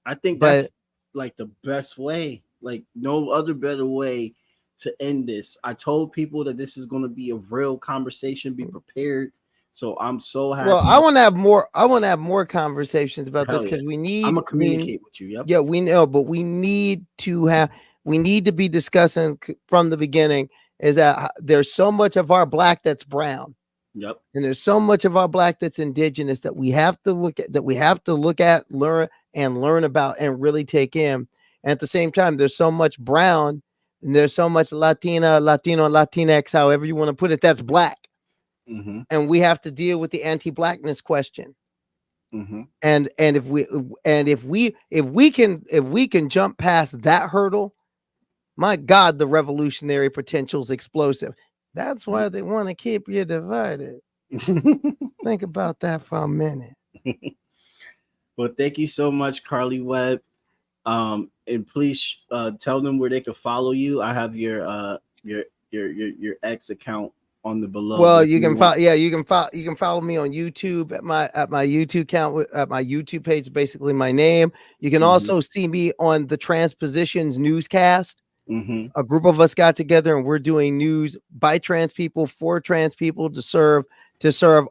I think that's like the best way, like no other better way to end this. I told people that this is going to be a real conversation. Be prepared. So I'm so happy. Well, I want to have more. I want to have more conversations about this because we need. I'm gonna communicate with you. Yep. Yeah, we know, but we need to be discussing from the beginning. Is that there's so much of our black that's brown. Yep. And there's so much of our black that's indigenous that we have to look at, learn about, and really take in. And at the same time, there's so much brown and there's so much Latino, Latinx, however you want to put it, that's black. Mm-hmm. And we have to deal with the anti-blackness question. Mm-hmm. And if we can jump past that hurdle, my God, the revolutionary potential is explosive. That's why they want to keep you divided. Think about that for a minute. Well, thank you so much, Karleigh Webb. And please tell them where they can follow you. I have your X account on the below. Well, you can follow me on YouTube at my YouTube account, at my YouTube page, basically my name. You can also see me on the Transpositions newscast. Mm-hmm. A group of us got together and we're doing news by trans people for trans people to serve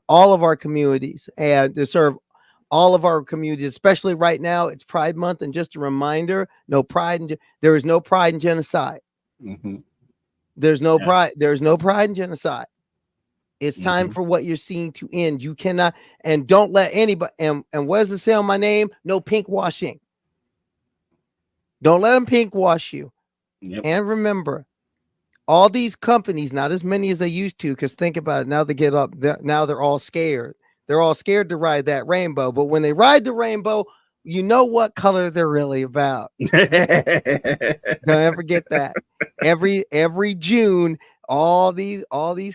all of our communities and to serve all of our communities, especially right now. It's Pride Month, and just a reminder: there is no pride in genocide. Mm-hmm. There's no pride. There's no pride in genocide. It's time for what you're seeing to end. You cannot, and don't let anybody. And what does it say on my name? No pink washing. Don't let them pink wash you. Yep. And remember, all these companies, not as many as they used to, because think about it. Now they get up. Now they're all scared. They're all scared to ride that rainbow. But when they ride the rainbow, you know what color they're really about. Don't ever get that. Every June, all these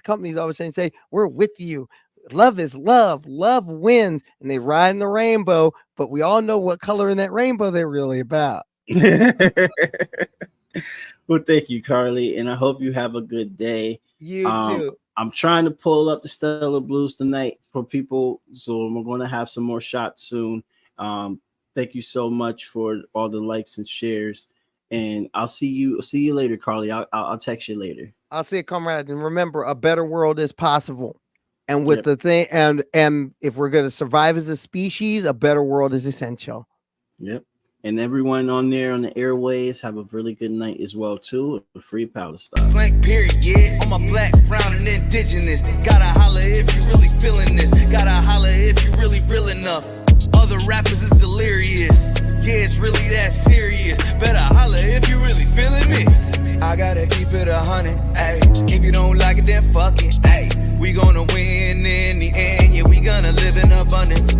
companies all of a sudden say, "We're with you. Love is love. Love wins." And they ride in the rainbow, but we all know what color in that rainbow they're really about. Well, thank you, Karleigh, and I hope you have a good day. You too. I'm trying to pull up the Stellar Blues tonight for people, so we're going to have some more shots soon. Thank you so much for all the likes and shares, and I'll see you later, Karleigh. I'll text you later. I'll see you, comrade, and remember, a better world is possible. And with the thing, and if we're going to survive as a species, a better world is essential. Yep. And everyone on there on the airways, have a really good night as well, too. Free Palestine. Blank period, yeah. On my black, brown, and indigenous. Gotta holler if you really feeling this. Gotta holler if you really real enough. Other rappers is delirious. Yeah, it's really that serious. Better holler if you really feeling me. I gotta keep it 100, ayy. If you don't like it, then fuck it, ayy. We gonna win in the end, yeah. We gonna live in abundance.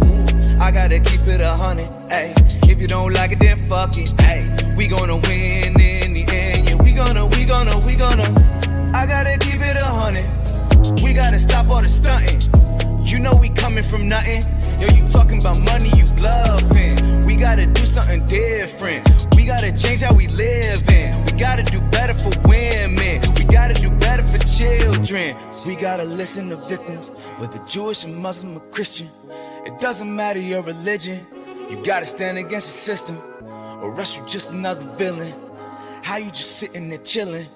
I gotta keep it 100, ayy. If you don't like it, then fuck it, ayy. We gonna win in the end, yeah. We gonna. I gotta keep it 100. We gotta stop all the stunting. You know we coming from nothing. Yo, you talking about money, you bluffing. We gotta do something different. We gotta change how we live in. We gotta do better for women. We gotta do better for children. We gotta listen to victims, whether Jewish or Muslim or Christian. It doesn't matter your religion. You gotta stand against the system, or else you just another villain. How you just sitting there chilling?